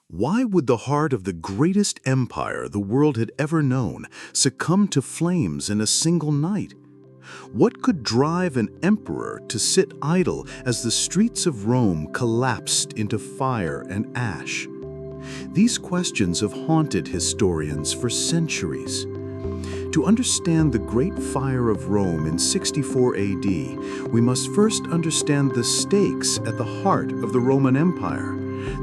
Why would the heart of the greatest empire the world had ever known succumb to flames in a single night? What could drive an emperor to sit idle as the streets of Rome collapsed into fire and ash? These questions have haunted historians for centuries. To understand the Great Fire of Rome in 64 AD, we must first understand the stakes at the heart of the Roman Empire,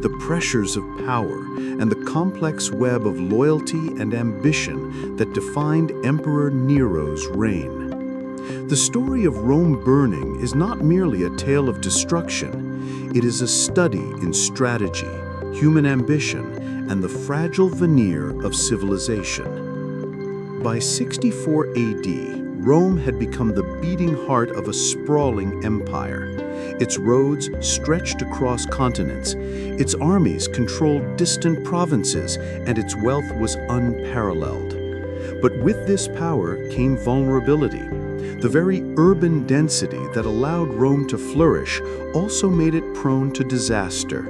the pressures of power, and the complex web of loyalty and ambition that defined Emperor Nero's reign. The story of Rome burning is not merely a tale of destruction. It is a study in strategy, human ambition, and the fragile veneer of civilization. By 64 AD, Rome had become the beating heart of a sprawling empire. Its roads stretched across continents, its armies controlled distant provinces, and its wealth was unparalleled. But with this power came vulnerability. The very urban density that allowed Rome to flourish also made it prone to disaster.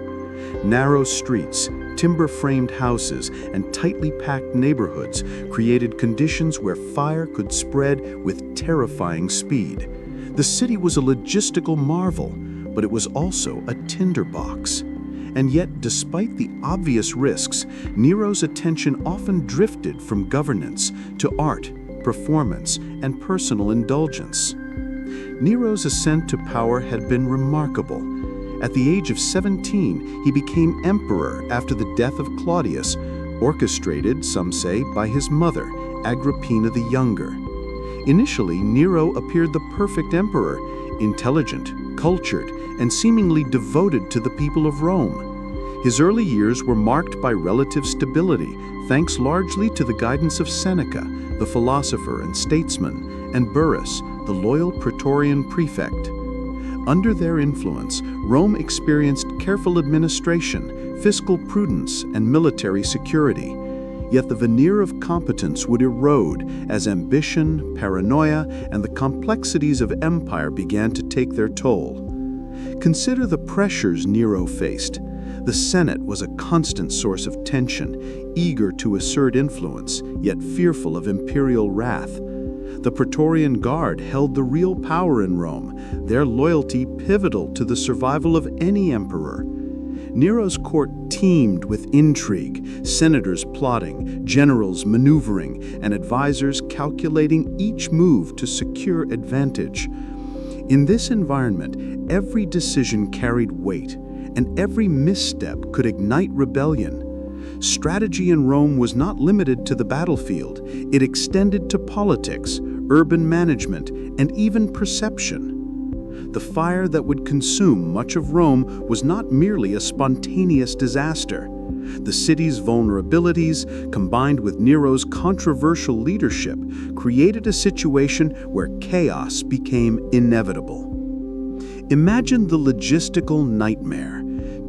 Narrow streets, timber-framed houses, and tightly packed neighborhoods created conditions where fire could spread with terrifying speed. The city was a logistical marvel, but it was also a tinderbox. And yet, despite the obvious risks, Nero's attention often drifted from governance to art, performance, and personal indulgence. Nero's ascent to power had been remarkable. At the age of 17, he became emperor after the death of Claudius, orchestrated, some say, by his mother, Agrippina the Younger. Initially, Nero appeared the perfect emperor, intelligent, cultured, and seemingly devoted to the people of Rome. His early years were marked by relative stability, thanks largely to the guidance of Seneca, the philosopher and statesman, and Burrus, the loyal Praetorian prefect. Under their influence, Rome experienced careful administration, fiscal prudence, and military security. Yet the veneer of competence would erode as ambition, paranoia, and the complexities of empire began to take their toll. Consider the pressures Nero faced. The Senate was a constant source of tension, eager to assert influence, yet fearful of imperial wrath. The Praetorian Guard held the real power in Rome, their loyalty pivotal to the survival of any emperor. Nero's court teemed with intrigue, senators plotting, generals maneuvering, and advisors calculating each move to secure advantage. In this environment, every decision carried weight, and every misstep could ignite rebellion. Strategy in Rome was not limited to the battlefield. It extended to politics, urban management, and even perception. The fire that would consume much of Rome was not merely a spontaneous disaster. The city's vulnerabilities, combined with Nero's controversial leadership, created a situation where chaos became inevitable. Imagine the logistical nightmare.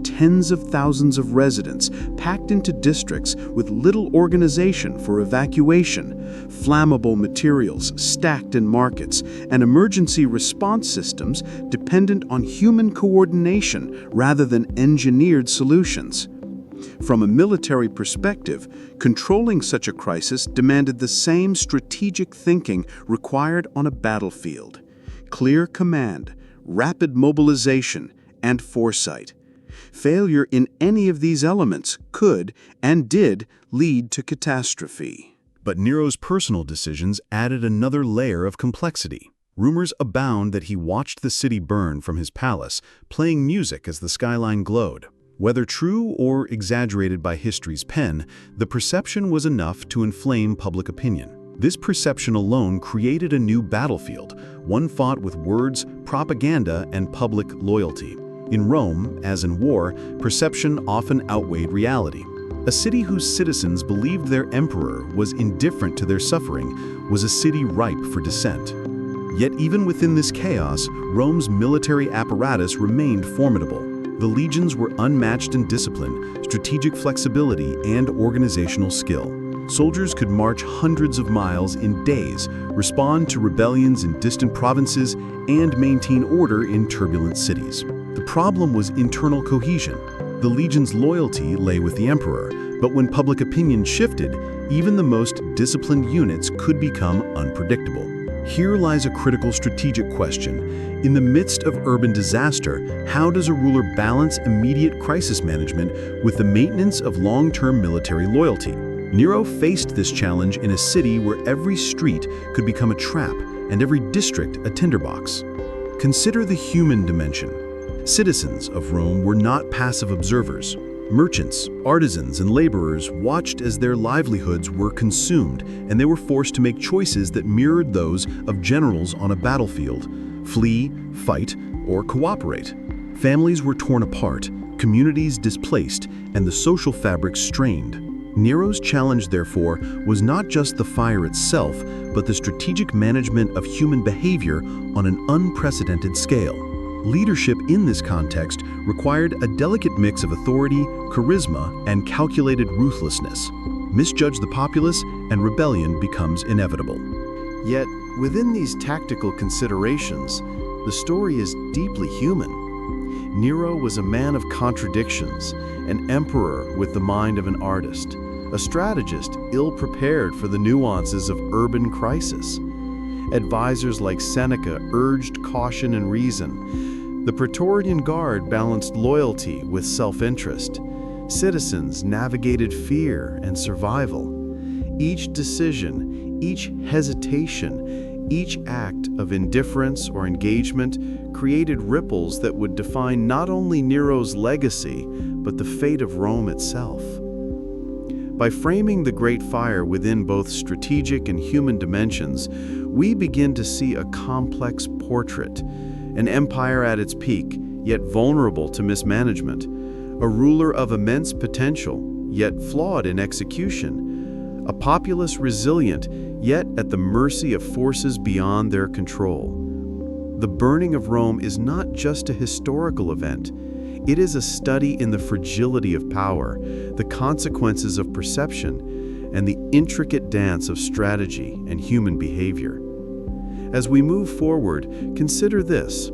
Tens of thousands of residents packed into districts with little organization for evacuation, flammable materials stacked in markets, and emergency response systems dependent on human coordination rather than engineered solutions. From a military perspective, controlling such a crisis demanded the same strategic thinking required on a battlefield: clear command, rapid mobilization, and foresight. Failure in any of these elements could, and did, lead to catastrophe. But Nero's personal decisions added another layer of complexity. Rumors abound that he watched the city burn from his palace, playing music as the skyline glowed. Whether true or exaggerated by history's pen, the perception was enough to inflame public opinion. This perception alone created a new battlefield, one fought with words, propaganda, and public loyalty. In Rome, as in war, perception often outweighed reality. A city whose citizens believed their emperor was indifferent to their suffering was a city ripe for dissent. Yet even within this chaos, Rome's military apparatus remained formidable. The legions were unmatched in discipline, strategic flexibility, and organizational skill. Soldiers could march hundreds of miles in days, respond to rebellions in distant provinces, and maintain order in turbulent cities. The problem was internal cohesion. the legion's loyalty lay with the emperor, but when public opinion shifted, even the most disciplined units could become unpredictable. Here lies a critical strategic question. In the midst of urban disaster, how does a ruler balance immediate crisis management with the maintenance of long-term military loyalty? Nero faced this challenge in a city where every street could become a trap and every district a tinderbox. Consider the human dimension. Citizens of Rome were not passive observers. Merchants, artisans, and laborers watched as their livelihoods were consumed, and they were forced to make choices that mirrored those of generals on a battlefield: flee, fight, or cooperate. Families were torn apart, communities displaced, and the social fabric strained. Nero's challenge, therefore, was not just the fire itself, but the strategic management of human behavior on an unprecedented scale. Leadership in this context required a delicate mix of authority, charisma, and calculated ruthlessness. Misjudge the populace, and rebellion becomes inevitable. Yet, within these tactical considerations, the story is deeply human. Nero was a man of contradictions, an emperor with the mind of an artist, a strategist ill-prepared for the nuances of urban crisis. Advisors like Seneca urged caution and reason. The Praetorian Guard balanced loyalty with self-interest. Citizens navigated fear and survival. Each decision, each hesitation, each act of indifference or engagement created ripples that would define not only Nero's legacy, but the fate of Rome itself. By framing the Great Fire within both strategic and human dimensions, we begin to see a complex portrait, an empire at its peak, yet vulnerable to mismanagement, a ruler of immense potential, yet flawed in execution, a populace resilient, yet at the mercy of forces beyond their control. The burning of Rome is not just a historical event. It is a study in the fragility of power, the consequences of perception, and the intricate dance of strategy and human behavior. As we move forward, consider this.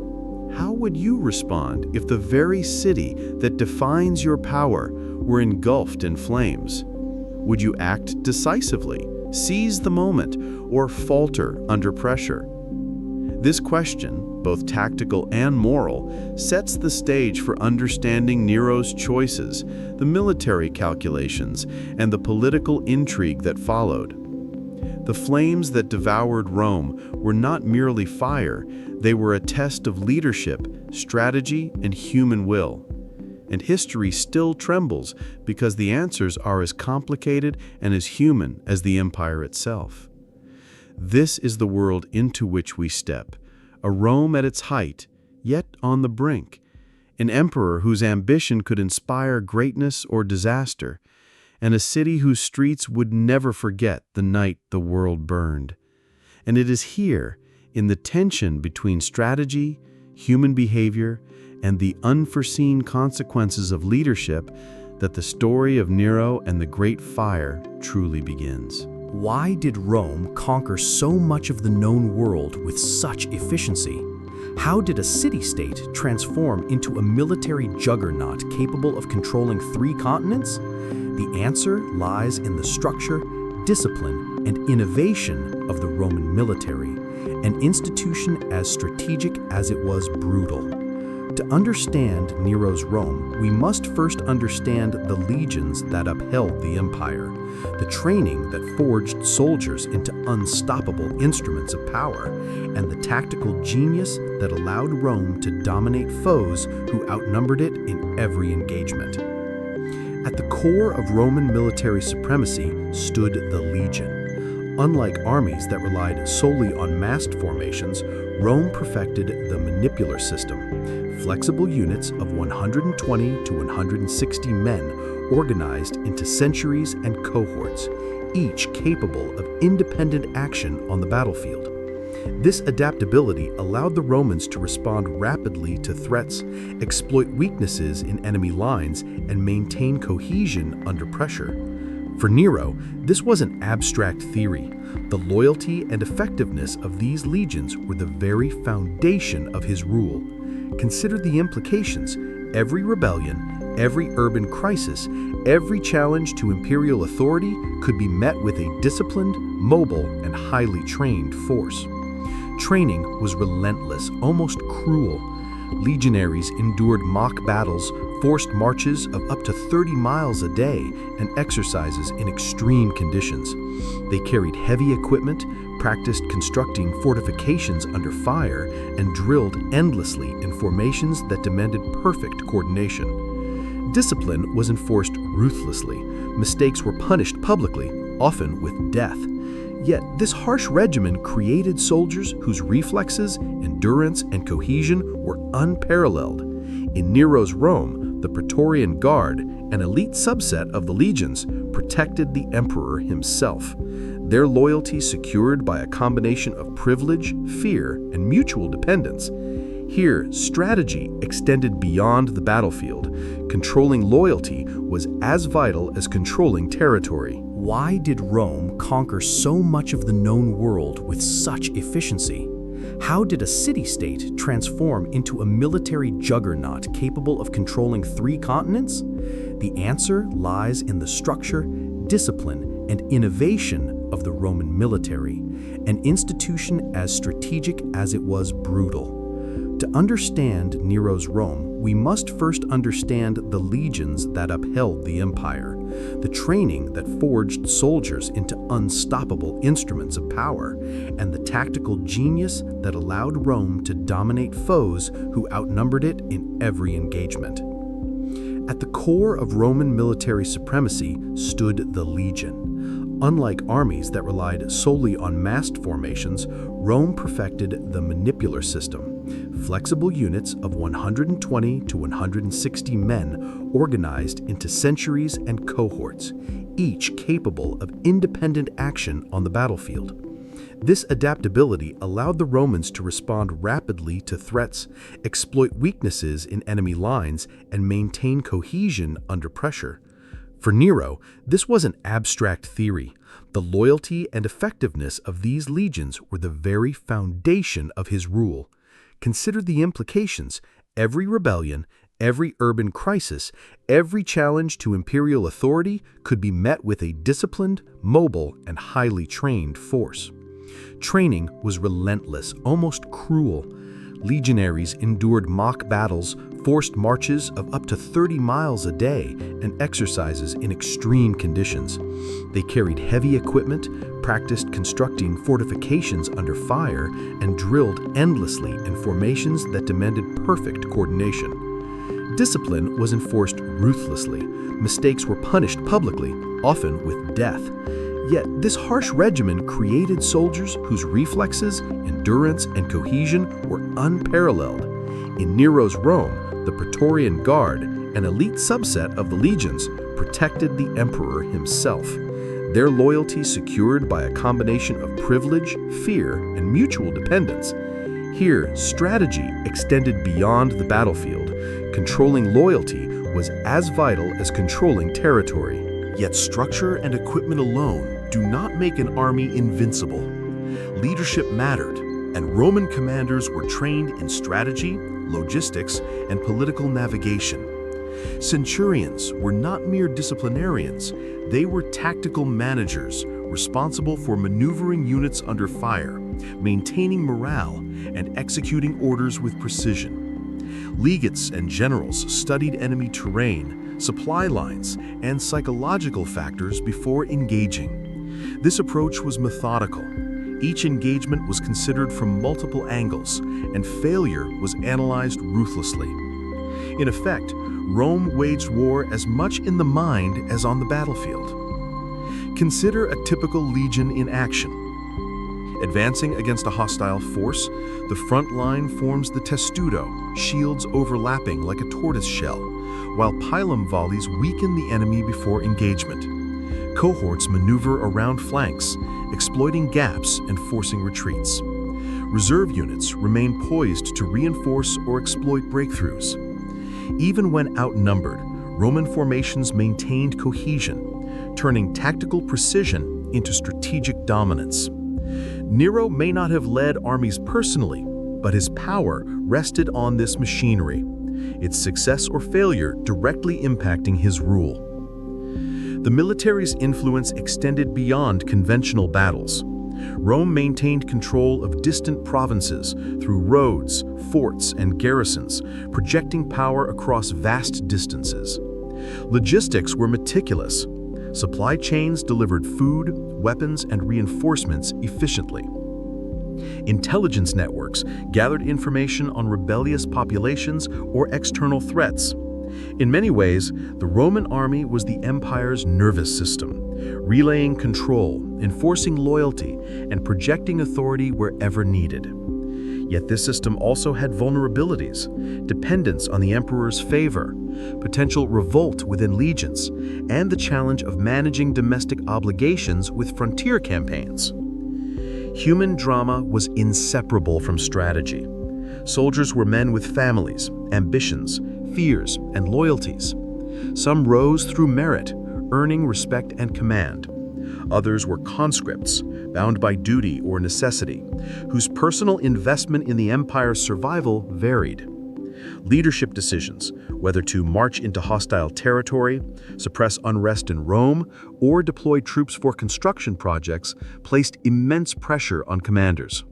How would you respond if the very city that defines your power were engulfed in flames? Would you act decisively, seize the moment, or falter under pressure? This question, both tactical and moral, sets the stage for understanding Nero's choices, the military calculations, and the political intrigue that followed. The flames that devoured Rome were not merely fire, they were a test of leadership, strategy, and human will. And history still trembles because the answers are as complicated and as human as the empire itself. This is the world into which we step, a Rome at its height, yet on the brink, an emperor whose ambition could inspire greatness or disaster, and a city whose streets would never forget the night the world burned. And it is here, in the tension between strategy, human behavior, and the unforeseen consequences of leadership, that the story of Nero and the Great Fire truly begins. Why did Rome conquer so much of the known world with such efficiency? How did a city-state transform into a military juggernaut capable of controlling 3 continents? The answer lies in the structure, discipline, and innovation of the Roman military, an institution as strategic as it was brutal. To understand Nero's Rome, we must first understand the legions that upheld the empire, the training that forged soldiers into unstoppable instruments of power, and the tactical genius that allowed Rome to dominate foes who outnumbered it in every engagement. At the core of Roman military supremacy stood the legion. Unlike armies that relied solely on massed formations, Rome perfected the manipular system, flexible units of 120 to 160 men organized into centuries and cohorts, each capable of independent action on the battlefield. This adaptability allowed the Romans to respond rapidly to threats, exploit weaknesses in enemy lines, and maintain cohesion under pressure. For Nero, this wasn't abstract theory. The loyalty and effectiveness of these legions were the very foundation of his rule. Consider the implications. Every rebellion, every urban crisis, every challenge to imperial authority could be met with a disciplined, mobile, and highly trained force. Training was relentless, almost cruel. Legionaries endured mock battles, forced marches of up to 30 miles a day, and exercises in extreme conditions. They carried heavy equipment, practiced constructing fortifications under fire, and drilled endlessly in formations that demanded perfect coordination. Discipline was enforced ruthlessly. Mistakes were punished publicly, often with death. Yet this harsh regimen created soldiers whose reflexes, endurance, and cohesion were unparalleled. In Nero's Rome, the Praetorian Guard, an elite subset of the legions, protected the emperor himself. Their loyalty secured by a combination of privilege, fear, and mutual dependence. Here, strategy extended beyond the battlefield. Controlling loyalty was as vital as controlling territory. Why did Rome conquer so much of the known world with such efficiency? How did a city-state transform into a military juggernaut capable of controlling 3 continents? The answer lies in the structure, discipline, and innovation of the Roman military, an institution as strategic as it was brutal. To understand Nero's Rome, we must first understand the legions that upheld the empire, the training that forged soldiers into unstoppable instruments of power, and the tactical genius that allowed Rome to dominate foes who outnumbered it in every engagement. At the core of Roman military supremacy stood the legion. Unlike armies that relied solely on massed formations, Rome perfected the manipular system, flexible units of 120 to 160 men organized into centuries and cohorts, each capable of independent action on the battlefield. This adaptability allowed the Romans to respond rapidly to threats, exploit weaknesses in enemy lines, and maintain cohesion under pressure. For Nero, this wasn't abstract theory. The loyalty and effectiveness of these legions were the very foundation of his rule. Consider the implications. Every rebellion, every urban crisis, every challenge to imperial authority could be met with a disciplined, mobile, and highly trained force. Training was relentless, almost cruel. Legionaries endured mock battles, forced marches of up to 30 miles a day, and exercises in extreme conditions. They carried heavy equipment, practiced constructing fortifications under fire, and drilled endlessly in formations that demanded perfect coordination. Discipline was enforced ruthlessly. Mistakes were punished publicly, often with death. Yet this harsh regimen created soldiers whose reflexes, endurance, and cohesion were unparalleled. In Nero's Rome, the Praetorian Guard, an elite subset of the legions, protected the emperor himself. Their loyalty secured by a combination of privilege, fear, and mutual dependence. Here, strategy extended beyond the battlefield. Controlling loyalty was as vital as controlling territory. Yet structure and equipment alone do not make an army invincible. Leadership mattered, and Roman commanders were trained in strategy, logistics, and political navigation. Centurions were not mere disciplinarians, they were tactical managers responsible for maneuvering units under fire, maintaining morale, and executing orders with precision. Legates and generals studied enemy terrain, supply lines, and psychological factors before engaging. This approach was methodical. Each engagement was considered from multiple angles, and failure was analyzed ruthlessly. In effect, Rome waged war as much in the mind as on the battlefield. Consider a typical legion in action. Advancing against a hostile force, the front line forms the testudo, shields overlapping like a tortoise shell, while pilum volleys weaken the enemy before engagement. Cohorts maneuver around flanks, exploiting gaps and forcing retreats. Reserve units remain poised to reinforce or exploit breakthroughs. Even when outnumbered, Roman formations maintained cohesion, turning tactical precision into strategic dominance. Nero may not have led armies personally, but his power rested on this machinery. its success or failure directly impacting his rule. The military's influence extended beyond conventional battles. Rome maintained control of distant provinces through roads, forts, and garrisons, projecting power across vast distances. Logistics were meticulous. Supply chains delivered food, weapons, and reinforcements efficiently. Intelligence networks gathered information on rebellious populations or external threats. In many ways, the Roman army was the empire's nervous system, relaying control, enforcing loyalty, and projecting authority wherever needed. Yet this system also had vulnerabilities: dependence on the emperor's favor, potential revolt within legions, and the challenge of managing domestic obligations with frontier campaigns. Human drama was inseparable from strategy. Soldiers were men with families, ambitions, fears, and loyalties. Some rose through merit, earning respect and command. Others were conscripts, bound by duty or necessity, whose personal investment in the empire's survival varied. Leadership decisions, whether to march into hostile territory, suppress unrest in Rome, or deploy troops for construction projects, placed immense pressure on commanders.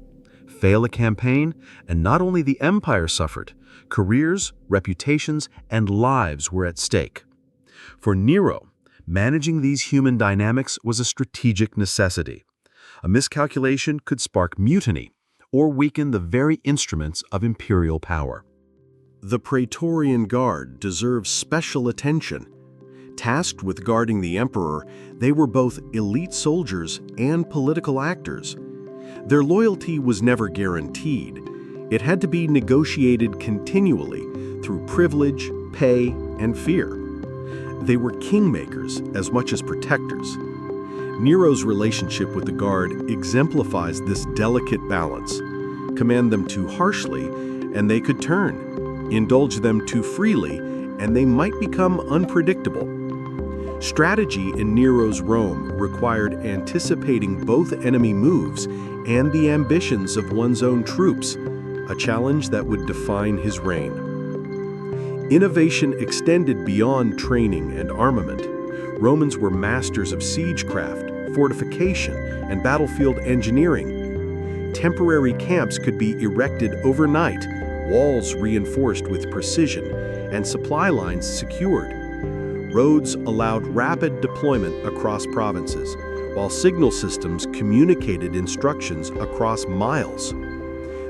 Fail a campaign, and not only the empire suffered, careers, reputations, and lives were at stake. For Nero, managing these human dynamics was a strategic necessity. A miscalculation could spark mutiny or weaken the very instruments of imperial power. The Praetorian Guard deserves special attention. Tasked with guarding the emperor, they were both elite soldiers and political actors. Their loyalty was never guaranteed. It had to be negotiated continually through privilege, pay, and fear. They were kingmakers as much as protectors. Nero's relationship with the Guard exemplifies this delicate balance. Command them too harshly, and they could turn. Indulge them too freely, and they might become unpredictable. Strategy in Nero's Rome required anticipating both enemy moves and the ambitions of one's own troops, a challenge that would define his reign. Innovation extended beyond training and armament. Romans were masters of siegecraft, fortification, and battlefield engineering. Temporary camps could be erected overnight, walls reinforced with precision, and supply lines secured. Roads allowed rapid deployment across provinces, while signal systems communicated instructions across miles.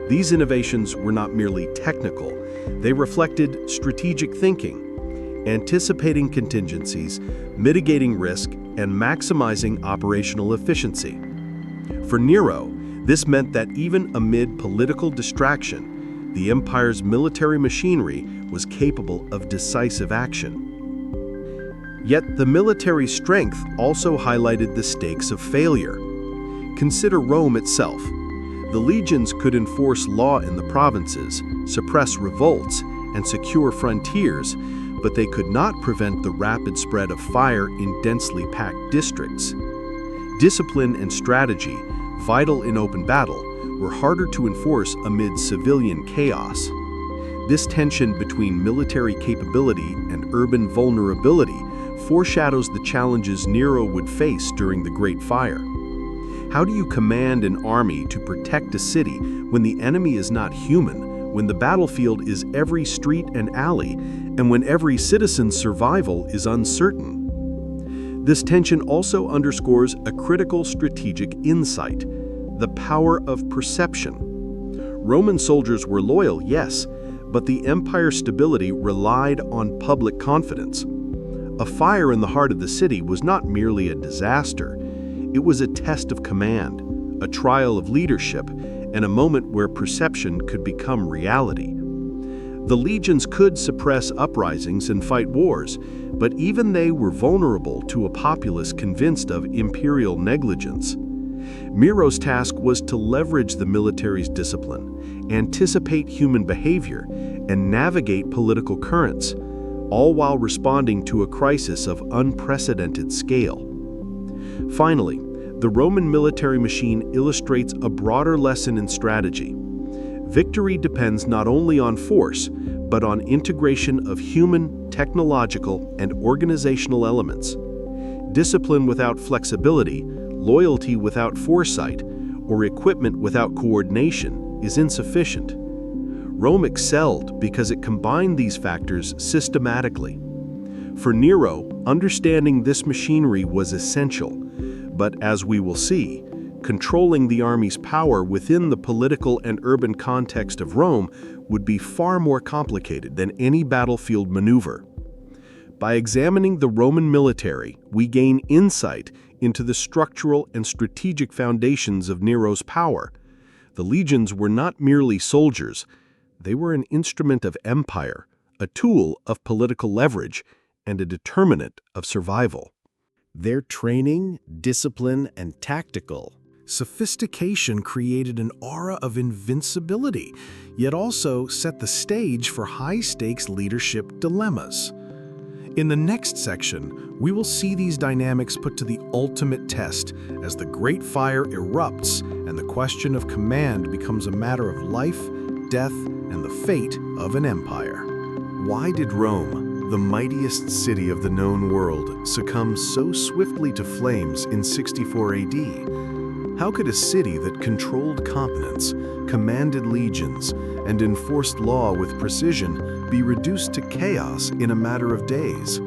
These innovations were not merely technical, they reflected strategic thinking, anticipating contingencies, mitigating risk, and maximizing operational efficiency. For Nero, this meant that even amid political distraction, the empire's military machinery was capable of decisive action. Yet the military strength also highlighted the stakes of failure. Consider Rome itself. The legions could enforce law in the provinces, suppress revolts, and secure frontiers, but they could not prevent the rapid spread of fire in densely packed districts. Discipline and strategy, vital in open battle, were harder to enforce amid civilian chaos. This tension between military capability and urban vulnerability foreshadows the challenges Nero would face during the Great Fire. How do you command an army to protect a city when the enemy is not human, when the battlefield is every street and alley, and when every citizen's survival is uncertain? This tension also underscores a critical strategic insight: the power of perception. Roman soldiers were loyal, yes, but the empire's stability relied on public confidence. A fire in the heart of the city was not merely a disaster. It was a test of command, a trial of leadership, and a moment where perception could become reality. The legions could suppress uprisings and fight wars, but even they were vulnerable to a populace convinced of imperial negligence. Nero's task was to leverage the military's discipline, anticipate human behavior, and navigate political currents, all while responding to a crisis of unprecedented scale. Finally, the Roman military machine illustrates a broader lesson in strategy. Victory depends not only on force, but on integration of human, technological, and organizational elements. Discipline without flexibility, loyalty without foresight, or equipment without coordination is insufficient. Rome excelled because it combined these factors systematically. For Nero, understanding this machinery was essential, but as we will see, controlling the army's power within the political and urban context of Rome would be far more complicated than any battlefield maneuver. By examining the Roman military, we gain insight into the structural and strategic foundations of Nero's power. The legions were not merely soldiers, they were an instrument of empire, a tool of political leverage, and a determinant of survival. Their training, discipline, and tactical sophistication created an aura of invincibility, yet also set the stage for high-stakes leadership dilemmas. In the next section, we will see these dynamics put to the ultimate test as the Great Fire erupts and the question of command becomes a matter of life, death, and the fate of an empire. Why did Rome, the mightiest city of the known world, succumb so swiftly to flames in 64 AD? How could a city that controlled continents, commanded legions, and enforced law with precision be reduced to chaos in a matter of days?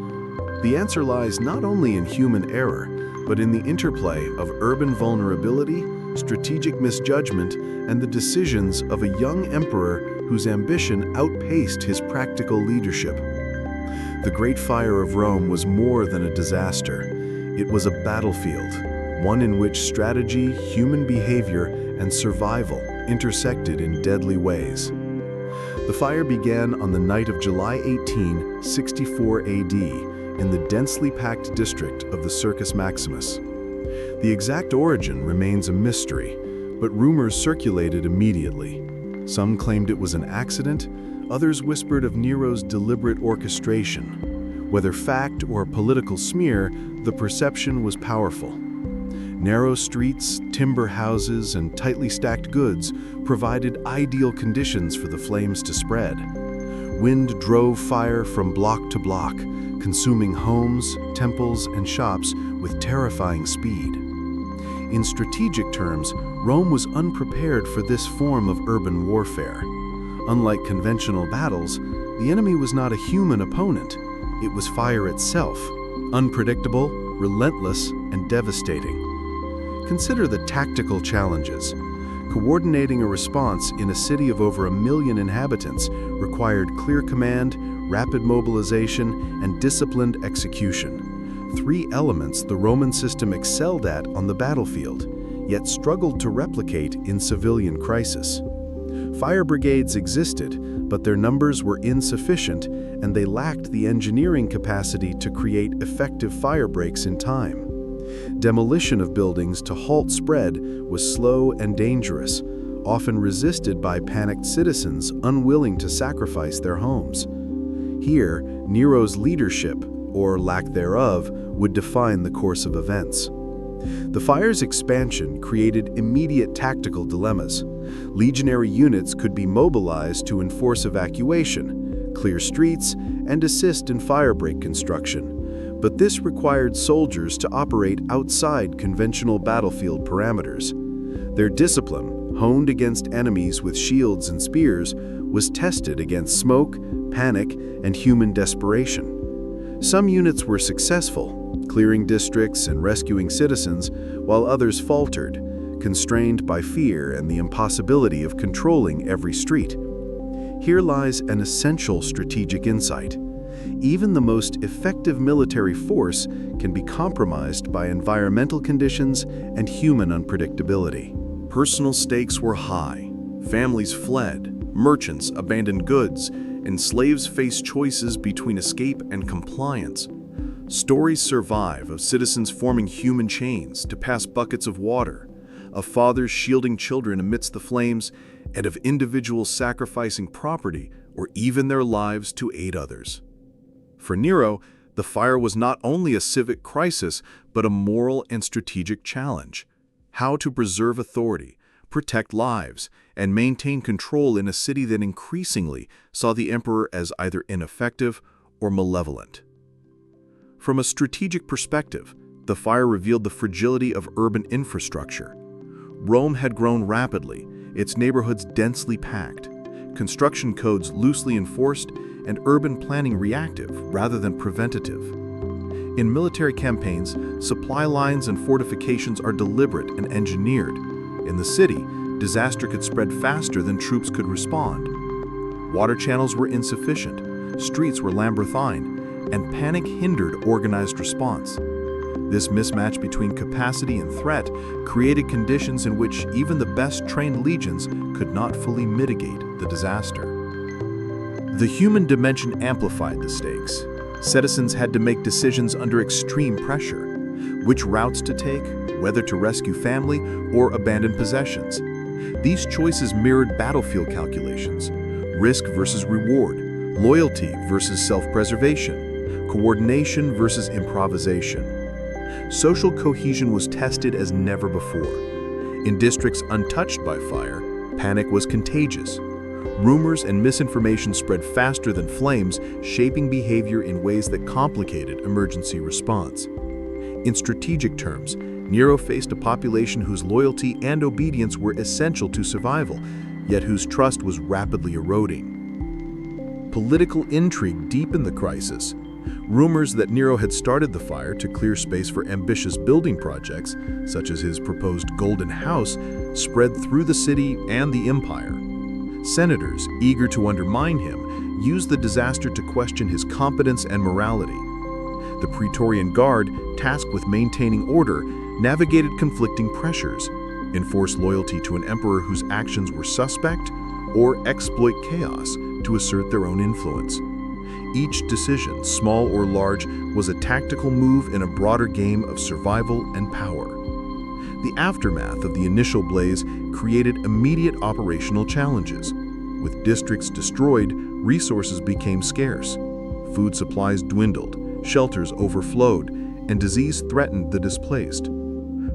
The answer lies not only in human error, but in the interplay of urban vulnerability, strategic misjudgment, and the decisions of a young emperor whose ambition outpaced his practical leadership. The Great Fire of Rome was more than a disaster. It was a battlefield, one in which strategy, human behavior, and survival intersected in deadly ways. The fire began on the night of July 18, 64 AD, in the densely packed district of the Circus Maximus. The exact origin remains a mystery, but rumors circulated immediately. Some claimed it was an accident, others whispered of Nero's deliberate orchestration. Whether fact or political smear, the perception was powerful. Narrow streets, timber houses, and tightly stacked goods provided ideal conditions for the flames to spread. Wind drove fire from block to block, consuming homes, temples, and shops with terrifying speed. In strategic terms, Rome was unprepared for this form of urban warfare. Unlike conventional battles, the enemy was not a human opponent. It was fire itself, unpredictable, relentless, and devastating. Consider the tactical challenges. Coordinating a response in a city of over 1 million inhabitants required clear command, rapid mobilization, and disciplined execution. 3 elements the Roman system excelled at on the battlefield, yet struggled to replicate in civilian crisis. Fire brigades existed, but their numbers were insufficient, and they lacked the engineering capacity to create effective fire breaks in time. Demolition of buildings to halt spread was slow and dangerous, often resisted by panicked citizens unwilling to sacrifice their homes. Here, Nero's leadership, or lack thereof, would define the course of events. The fire's expansion created immediate tactical dilemmas. Legionary units could be mobilized to enforce evacuation, clear streets, and assist in firebreak construction. But this required soldiers to operate outside conventional battlefield parameters. Their discipline, honed against enemies with shields and spears, was tested against smoke, panic, and human desperation. Some units were successful, clearing districts and rescuing citizens, while others faltered, constrained by fear and the impossibility of controlling every street. Here lies an essential strategic insight. Even the most effective military force can be compromised by environmental conditions and human unpredictability. Personal stakes were high. Families fled, merchants abandoned goods, and slaves faced choices between escape and compliance. Stories survive of citizens forming human chains to pass buckets of water, of fathers shielding children amidst the flames, and of individuals sacrificing property or even their lives to aid others. For Nero, the fire was not only a civic crisis, but a moral and strategic challenge. How to preserve authority, protect lives, and maintain control in a city that increasingly saw the emperor as either ineffective or malevolent. From a strategic perspective, the fire revealed the fragility of urban infrastructure. Rome had grown rapidly, its neighborhoods densely packed, construction codes loosely enforced, and urban planning reactive rather than preventative. In military campaigns, supply lines and fortifications are deliberate and engineered. In the city, disaster could spread faster than troops could respond. Water channels were insufficient, streets were labyrinthine, and panic hindered organized response. This mismatch between capacity and threat created conditions in which even the best trained legions could not fully mitigate the disaster. The human dimension amplified the stakes. Citizens had to make decisions under extreme pressure. Which routes to take, whether to rescue family or abandon possessions. These choices mirrored battlefield calculations: risk versus reward, loyalty versus self-preservation, coordination versus improvisation. Social cohesion was tested as never before. In districts untouched by fire, panic was contagious. Rumors and misinformation spread faster than flames, shaping behavior in ways that complicated emergency response. In strategic terms, Nero faced a population whose loyalty and obedience were essential to survival, yet whose trust was rapidly eroding. Political intrigue deepened the crisis. Rumors that Nero had started the fire to clear space for ambitious building projects, such as his proposed Golden House, spread through the city and the empire. Senators, eager to undermine him, used the disaster to question his competence and morality. The Praetorian Guard, tasked with maintaining order, navigated conflicting pressures, enforced loyalty to an emperor whose actions were suspect, or exploit chaos to assert their own influence. Each decision, small or large, was a tactical move in a broader game of survival and power. The aftermath of the initial blaze created immediate operational challenges. With districts destroyed, resources became scarce. Food supplies dwindled, shelters overflowed, and disease threatened the displaced.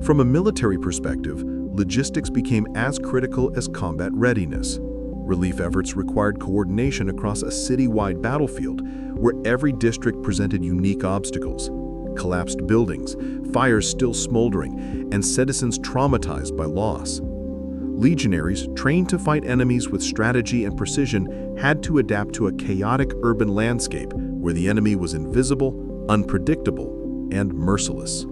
From a military perspective, logistics became as critical as combat readiness. Relief efforts required coordination across a city-wide battlefield where every district presented unique obstacles: collapsed buildings, fires still smoldering, and citizens traumatized by loss. Legionaries, trained to fight enemies with strategy and precision, had to adapt to a chaotic urban landscape where the enemy was invisible, unpredictable, and merciless.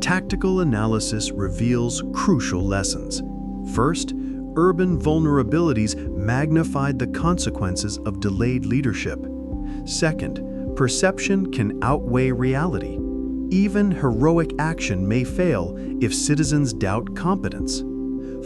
Tactical analysis reveals crucial lessons. First, urban vulnerabilities magnified the consequences of delayed leadership. Second, perception can outweigh reality. Even heroic action may fail if citizens doubt competence.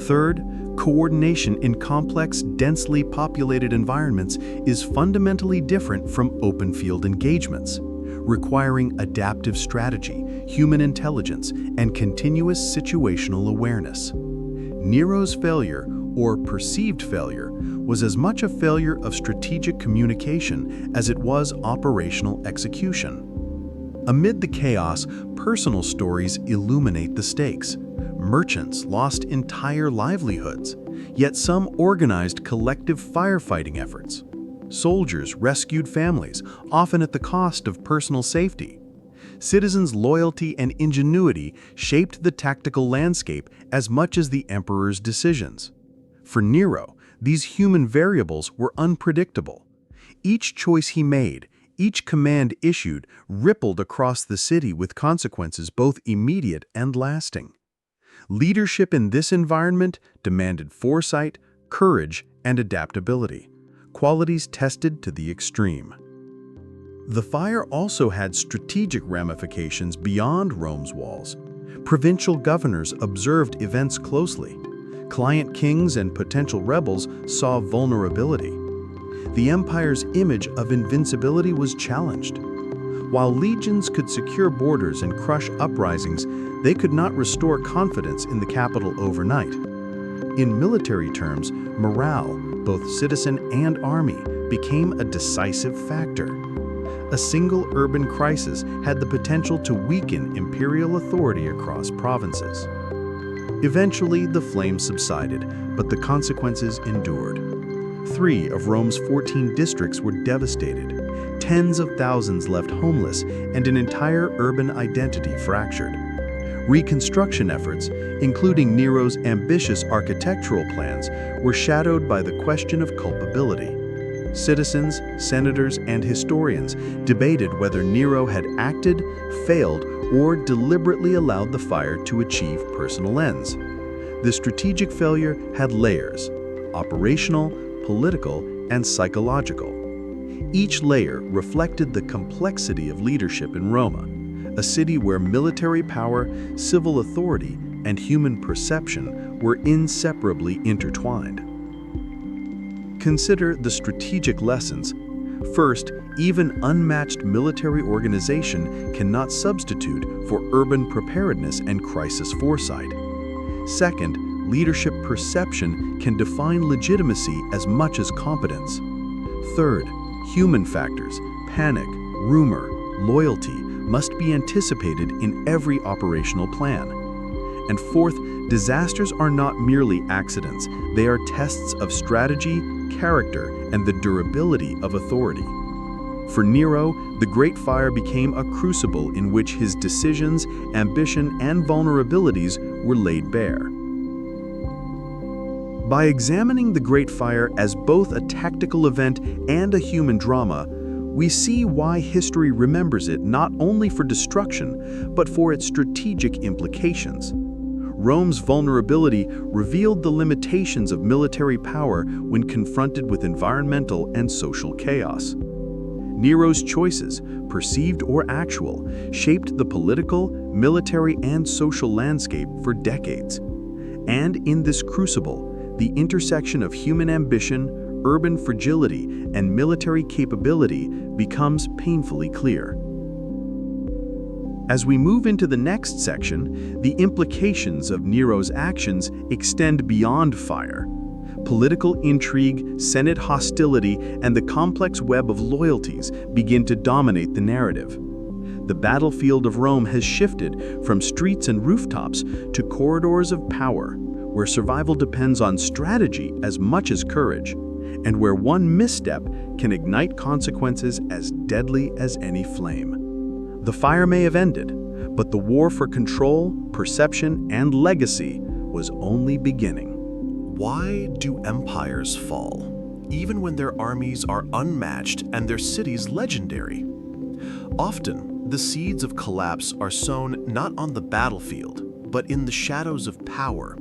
Third, coordination in complex, densely populated environments is fundamentally different from open field engagements, requiring adaptive strategy, human intelligence, and continuous situational awareness. Nero's failure, or perceived failure, was as much a failure of strategic communication as it was operational execution. Amid the chaos, personal stories illuminate the stakes. Merchants lost entire livelihoods, yet some organized collective firefighting efforts. Soldiers rescued families, often at the cost of personal safety. Citizens' loyalty and ingenuity shaped the tactical landscape as much as the emperor's decisions. For Nero, these human variables were unpredictable. Each choice he made, each command issued, rippled across the city with consequences both immediate and lasting. Leadership in this environment demanded foresight, courage, and adaptability, qualities tested to the extreme. The fire also had strategic ramifications beyond Rome's walls. Provincial governors observed events closely. Client kings and potential rebels saw vulnerability. The empire's image of invincibility was challenged. While legions could secure borders and crush uprisings, they could not restore confidence in the capital overnight. In military terms, morale, both citizen and army, became a decisive factor. A single urban crisis had the potential to weaken imperial authority across provinces. Eventually, the flames subsided, but the consequences endured. 3 of Rome's 14 districts were devastated, tens of thousands left homeless, and an entire urban identity fractured. Reconstruction efforts, including Nero's ambitious architectural plans, were shadowed by the question of culpability. Citizens, senators, and historians debated whether Nero had acted, failed, or deliberately allowed the fire to achieve personal ends. The strategic failure had layers: operational, political, and psychological. Each layer reflected the complexity of leadership in Rome, a city where military power, civil authority, and human perception were inseparably intertwined. Consider the strategic lessons. First, even unmatched military organization cannot substitute for urban preparedness and crisis foresight. Second, leadership perception can define legitimacy as much as competence. Third, human factors, panic, rumor, loyalty must be anticipated in every operational plan. And fourth, disasters are not merely accidents. They are tests of strategy, character, and the durability of authority. For Nero, the Great Fire became a crucible in which his decisions, ambition, and vulnerabilities were laid bare. By examining the Great Fire as both a tactical event and a human drama, we see why history remembers it not only for destruction, but for its strategic implications. Rome's vulnerability revealed the limitations of military power when confronted with environmental and social chaos. Nero's choices, perceived or actual, shaped the political, military, and social landscape for decades. And in this crucible, the intersection of human ambition, urban fragility, and military capability becomes painfully clear. As we move into the next section, the implications of Nero's actions extend beyond fire. Political intrigue, Senate hostility, and the complex web of loyalties begin to dominate the narrative. The battlefield of Rome has shifted from streets and rooftops to corridors of power, where survival depends on strategy as much as courage, and where one misstep can ignite consequences as deadly as any flame. The fire may have ended, but the war for control, perception, and legacy was only beginning. Why do empires fall, even when their armies are unmatched and their cities legendary? Often, the seeds of collapse are sown not on the battlefield, but in the shadows of power,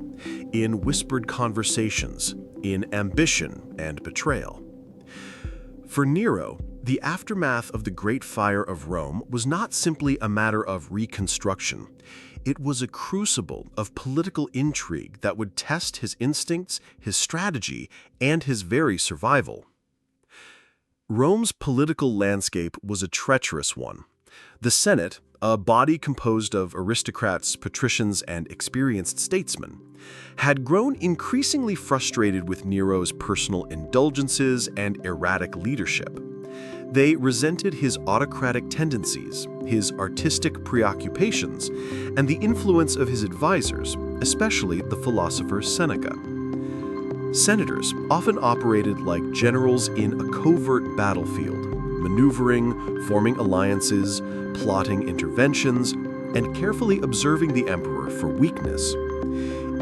in whispered conversations, in ambition and betrayal. For Nero, the aftermath of the Great Fire of Rome was not simply a matter of reconstruction. It was a crucible of political intrigue that would test his instincts, his strategy, and his very survival. Rome's political landscape was a treacherous one. The Senate, a body composed of aristocrats, patricians, and experienced statesmen, had grown increasingly frustrated with Nero's personal indulgences and erratic leadership. They resented his autocratic tendencies, his artistic preoccupations, and the influence of his advisors, especially the philosopher Seneca. Senators often operated like generals in a covert battlefield, maneuvering, forming alliances, plotting interventions, and carefully observing the emperor for weakness.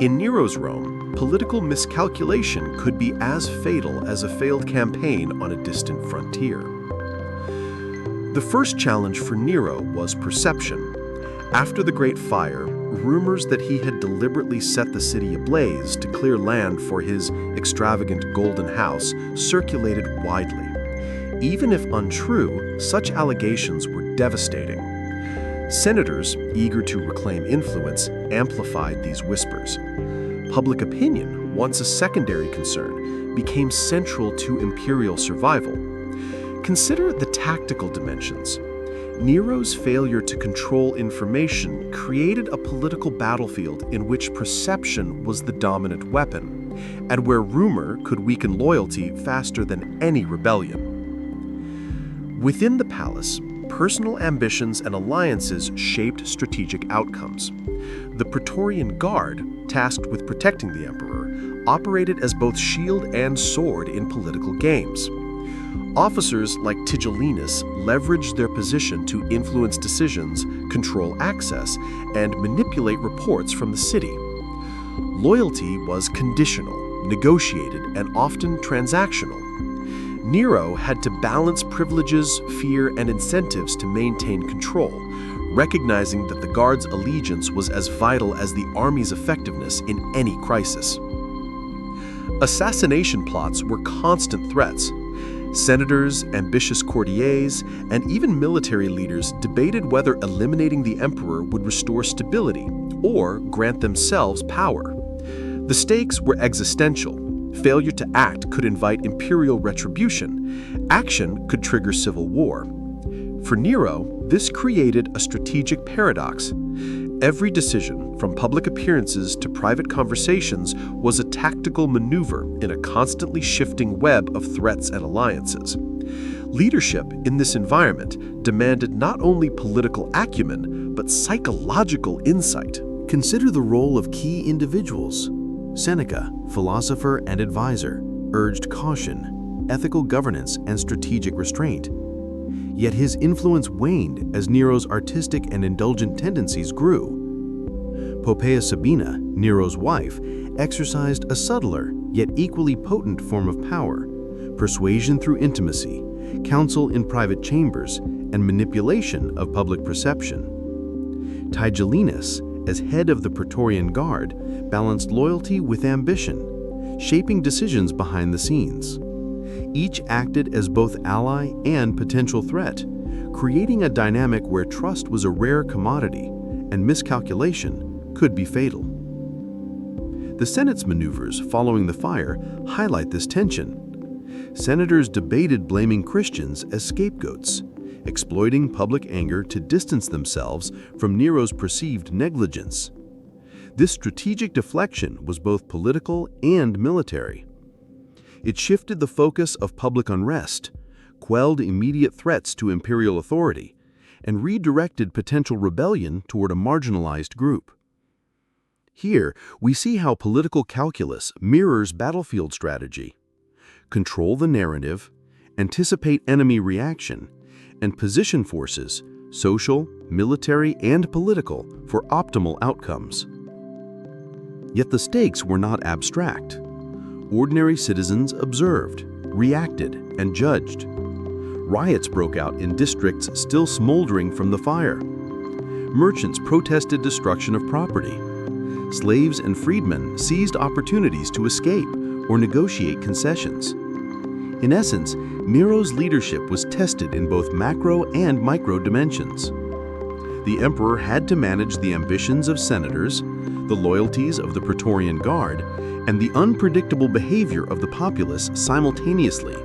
In Nero's Rome, political miscalculation could be as fatal as a failed campaign on a distant frontier. The first challenge for Nero was perception. After the Great Fire, rumors that he had deliberately set the city ablaze to clear land for his extravagant golden house circulated widely. Even if untrue, such allegations were devastating. Senators, eager to reclaim influence, amplified these whispers. Public opinion, once a secondary concern, became central to imperial survival. Consider the tactical dimensions. Nero's failure to control information created a political battlefield in which perception was the dominant weapon, and where rumor could weaken loyalty faster than any rebellion. Within the palace, personal ambitions and alliances shaped strategic outcomes. The Praetorian Guard, tasked with protecting the emperor, operated as both shield and sword in political games. Officers like Tigellinus leveraged their position to influence decisions, control access, and manipulate reports from the city. Loyalty was conditional, negotiated, and often transactional. Nero had to balance privileges, fear, and incentives to maintain control, recognizing that the Guard's allegiance was as vital as the army's effectiveness in any crisis. Assassination plots were constant threats. Senators, ambitious courtiers, and even military leaders debated whether eliminating the emperor would restore stability or grant themselves power. The stakes were existential. Failure to act could invite imperial retribution. Action could trigger civil war. For Nero, this created a strategic paradox. Every decision, from public appearances to private conversations, was a tactical maneuver in a constantly shifting web of threats and alliances. Leadership in this environment demanded not only political acumen, but psychological insight. Consider the role of key individuals. Seneca, philosopher and advisor, urged caution, ethical governance, and strategic restraint. Yet his influence waned as Nero's artistic and indulgent tendencies grew. Poppaea Sabina, Nero's wife, exercised a subtler yet equally potent form of power: persuasion through intimacy, counsel in private chambers, and manipulation of public perception. Tigellinus, as head of the Praetorian Guard, balanced loyalty with ambition, shaping decisions behind the scenes. Each acted as both ally and potential threat, creating a dynamic where trust was a rare commodity and miscalculation could be fatal. The Senate's maneuvers following the fire highlight this tension. Senators debated blaming Christians as scapegoats, exploiting public anger to distance themselves from Nero's perceived negligence. This strategic deflection was both political and military. It shifted the focus of public unrest, quelled immediate threats to imperial authority, and redirected potential rebellion toward a marginalized group. Here, we see how political calculus mirrors battlefield strategy. Control the narrative, anticipate enemy reaction, and position forces, social, military, and political, for optimal outcomes. Yet the stakes were not abstract. Ordinary citizens observed, reacted, and judged. Riots broke out in districts still smoldering from the fire. Merchants protested destruction of property. Slaves and freedmen seized opportunities to escape or negotiate concessions. In essence, Nero's leadership was tested in both macro and micro dimensions. The emperor had to manage the ambitions of senators, the loyalties of the Praetorian Guard, and the unpredictable behavior of the populace simultaneously.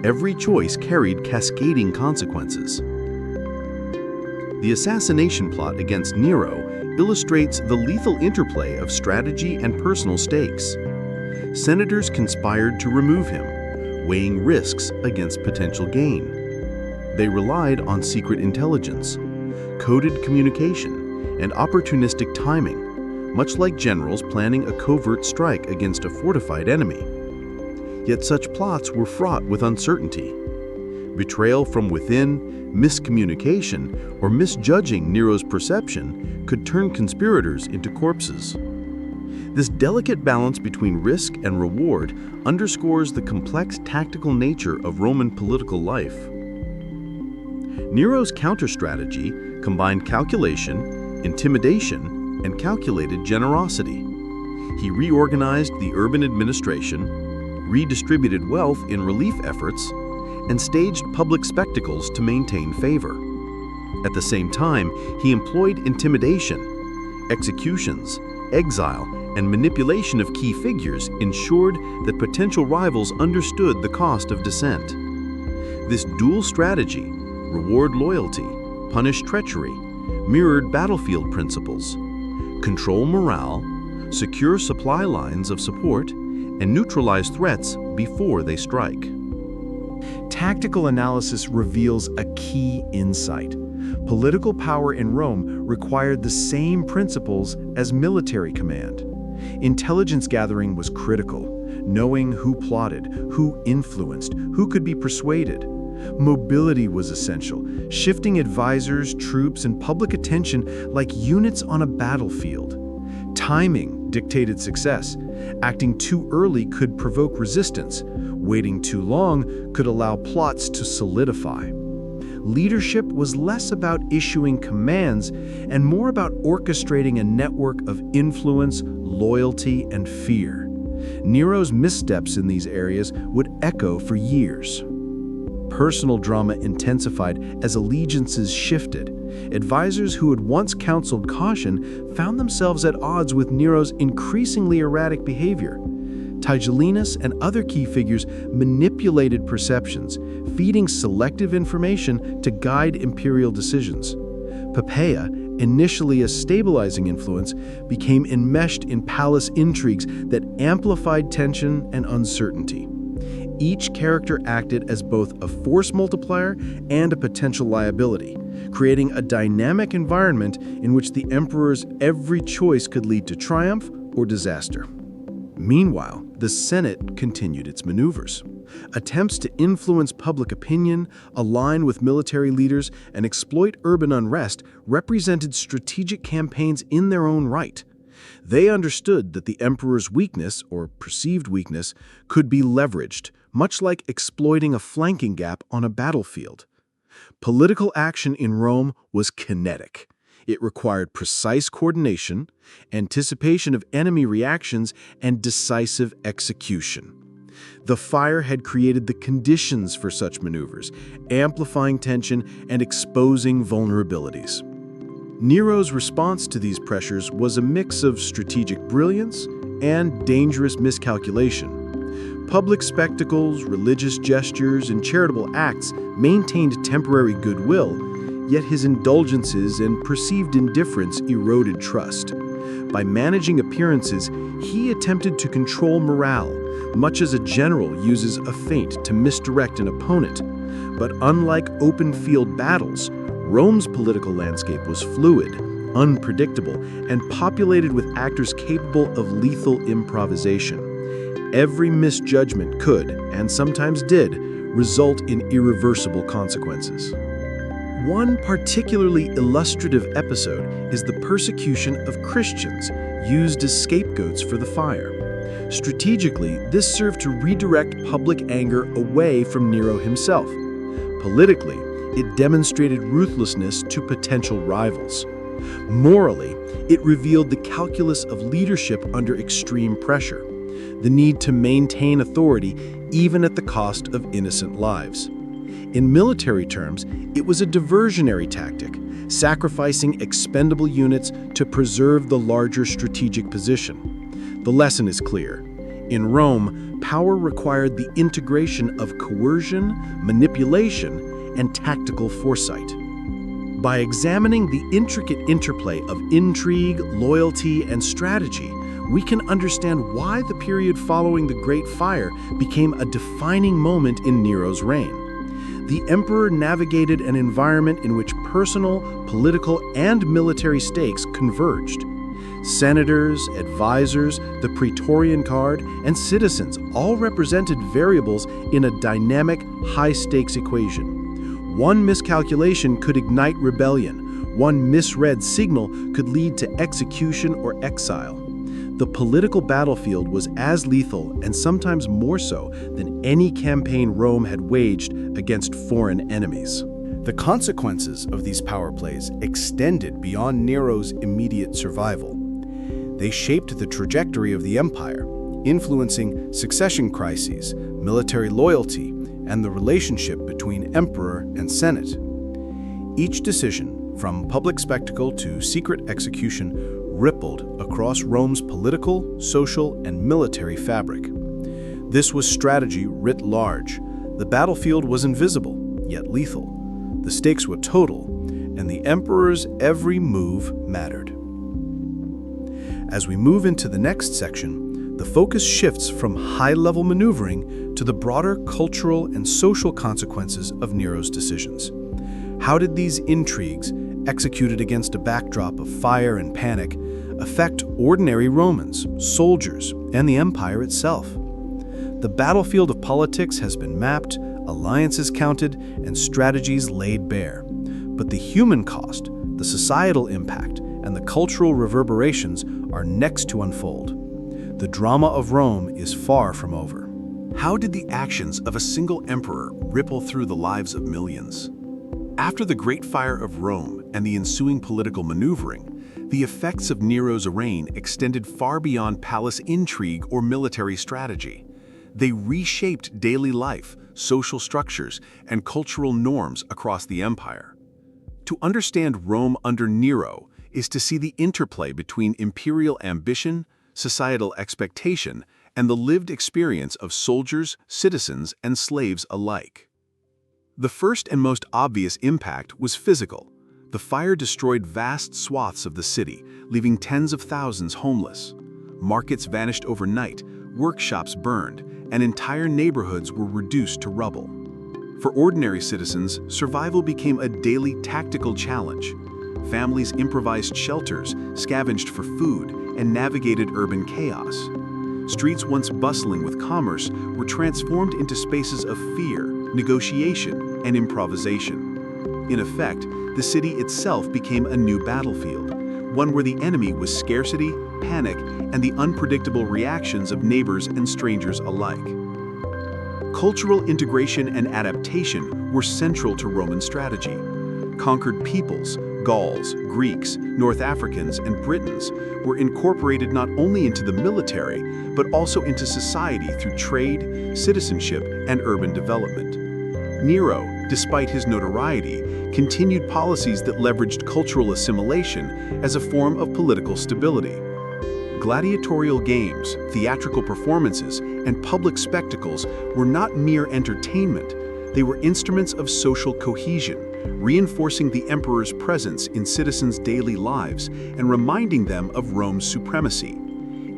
Every choice carried cascading consequences. The assassination plot against Nero illustrates the lethal interplay of strategy and personal stakes. Senators conspired to remove him, weighing risks against potential gain. They relied on secret intelligence, coded communication, and opportunistic timing, much like generals planning a covert strike against a fortified enemy. Yet such plots were fraught with uncertainty. Betrayal from within, miscommunication, or misjudging Nero's perception could turn conspirators into corpses. This delicate balance between risk and reward underscores the complex tactical nature of Roman political life. Nero's counter-strategy combined calculation, intimidation, and calculated generosity. He reorganized the urban administration, redistributed wealth in relief efforts, and staged public spectacles to maintain favor. At the same time, he employed intimidation, executions, exile, and manipulation of key figures ensured that potential rivals understood the cost of dissent. This dual strategy, reward loyalty, punish treachery, mirrored battlefield principles: control morale, secure supply lines of support, and neutralize threats before they strike. Tactical analysis reveals a key insight. Political power in Rome required the same principles as military command. Intelligence gathering was critical, knowing who plotted, who influenced, who could be persuaded. Mobility was essential, shifting advisors, troops, and public attention like units on a battlefield. Timing dictated success. Acting too early could provoke resistance. Waiting too long could allow plots to solidify. Leadership was less about issuing commands and more about orchestrating a network of influence, loyalty, and fear. Nero's missteps in these areas would echo for years. Personal drama intensified as allegiances shifted. Advisors who had once counseled caution found themselves at odds with Nero's increasingly erratic behavior. Tigellinus and other key figures manipulated perceptions, feeding selective information to guide imperial decisions. Poppaea, initially a stabilizing influence, became enmeshed in palace intrigues that amplified tension and uncertainty. Each character acted as both a force multiplier and a potential liability, creating a dynamic environment in which the emperor's every choice could lead to triumph or disaster. Meanwhile, the Senate continued its maneuvers. Attempts to influence public opinion, align with military leaders, and exploit urban unrest represented strategic campaigns in their own right. They understood that the emperor's weakness, or perceived weakness, could be leveraged, much like exploiting a flanking gap on a battlefield. Political action in Rome was kinetic. It required precise coordination, anticipation of enemy reactions, and decisive execution. The fire had created the conditions for such maneuvers, amplifying tension and exposing vulnerabilities. Nero's response to these pressures was a mix of strategic brilliance and dangerous miscalculation. Public spectacles, religious gestures, and charitable acts maintained temporary goodwill, yet his indulgences and perceived indifference eroded trust. By managing appearances, he attempted to control morale, much as a general uses a feint to misdirect an opponent. But unlike open-field battles, Rome's political landscape was fluid, unpredictable, and populated with actors capable of lethal improvisation. Every misjudgment could, and sometimes did, result in irreversible consequences. One particularly illustrative episode is the persecution of Christians, used as scapegoats for the fire. Strategically, this served to redirect public anger away from Nero himself. Politically, it demonstrated ruthlessness to potential rivals. Morally, it revealed the calculus of leadership under extreme pressure, the need to maintain authority even at the cost of innocent lives. In military terms, it was a diversionary tactic, sacrificing expendable units to preserve the larger strategic position. The lesson is clear. In Rome, power required the integration of coercion, manipulation, and tactical foresight. By examining the intricate interplay of intrigue, loyalty, and strategy, we can understand why the period following the Great Fire became a defining moment in Nero's reign. The emperor navigated an environment in which personal, political, and military stakes converged. Senators, advisors, the Praetorian Guard, and citizens all represented variables in a dynamic, high-stakes equation. One miscalculation could ignite rebellion. One misread signal could lead to execution or exile. The political battlefield was as lethal, and sometimes more so, than any campaign Rome had waged against foreign enemies. The consequences of these power plays extended beyond Nero's immediate survival. They shaped the trajectory of the empire, influencing succession crises, military loyalty, and the relationship between emperor and senate. Each decision, from public spectacle to secret execution, rippled across Rome's political, social, and military fabric. This was strategy writ large. The battlefield was invisible, yet lethal. The stakes were total, and the emperor's every move mattered. As we move into the next section, the focus shifts from high-level maneuvering to the broader cultural and social consequences of Nero's decisions. How did these intrigues, executed against a backdrop of fire and panic, affect ordinary Romans, soldiers, and the empire itself? The battlefield of politics has been mapped, alliances counted, and strategies laid bare. But the human cost, the societal impact, and the cultural reverberations are next to unfold. The drama of Rome is far from over. How did the actions of a single emperor ripple through the lives of millions? After the Great Fire of Rome and the ensuing political maneuvering, the effects of Nero's reign extended far beyond palace intrigue or military strategy. They reshaped daily life, social structures, and cultural norms across the empire. To understand Rome under Nero is to see the interplay between imperial ambition, societal expectation, and the lived experience of soldiers, citizens, and slaves alike. The first and most obvious impact was physical. The fire destroyed vast swaths of the city, leaving tens of thousands homeless. Markets vanished overnight, workshops burned, and entire neighborhoods were reduced to rubble. For ordinary citizens, survival became a daily tactical challenge. Families improvised shelters, scavenged for food, and navigated urban chaos. Streets once bustling with commerce were transformed into spaces of fear, negotiation, and improvisation. In effect, the city itself became a new battlefield, one where the enemy was scarcity, panic, and the unpredictable reactions of neighbors and strangers alike. Cultural integration and adaptation were central to Roman strategy. Conquered peoples, Gauls, Greeks, North Africans, and Britons were incorporated not only into the military, but also into society through trade, citizenship, and urban development. Nero, despite his notoriety, continued policies that leveraged cultural assimilation as a form of political stability. Gladiatorial games, theatrical performances, and public spectacles were not mere entertainment. They were instruments of social cohesion, reinforcing the emperor's presence in citizens' daily lives and reminding them of Rome's supremacy.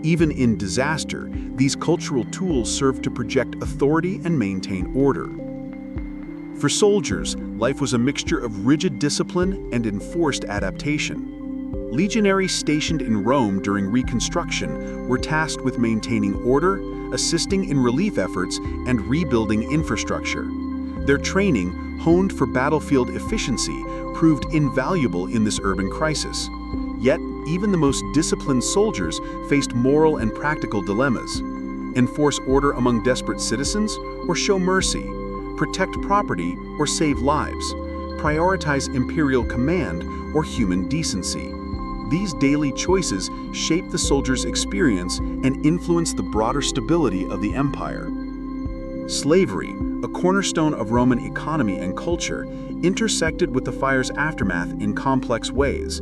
Even in disaster, these cultural tools served to project authority and maintain order. For soldiers, life was a mixture of rigid discipline and enforced adaptation. Legionaries stationed in Rome during Reconstruction were tasked with maintaining order, assisting in relief efforts, and rebuilding infrastructure. Their training, honed for battlefield efficiency, proved invaluable in this urban crisis. Yet, even the most disciplined soldiers faced moral and practical dilemmas. Enforce order among desperate citizens, or show mercy? Protect property, or save lives? Prioritize imperial command, or human decency? These daily choices shape the soldier's experience and influence the broader stability of the empire. Slavery, a cornerstone of Roman economy and culture, intersected with the fire's aftermath in complex ways.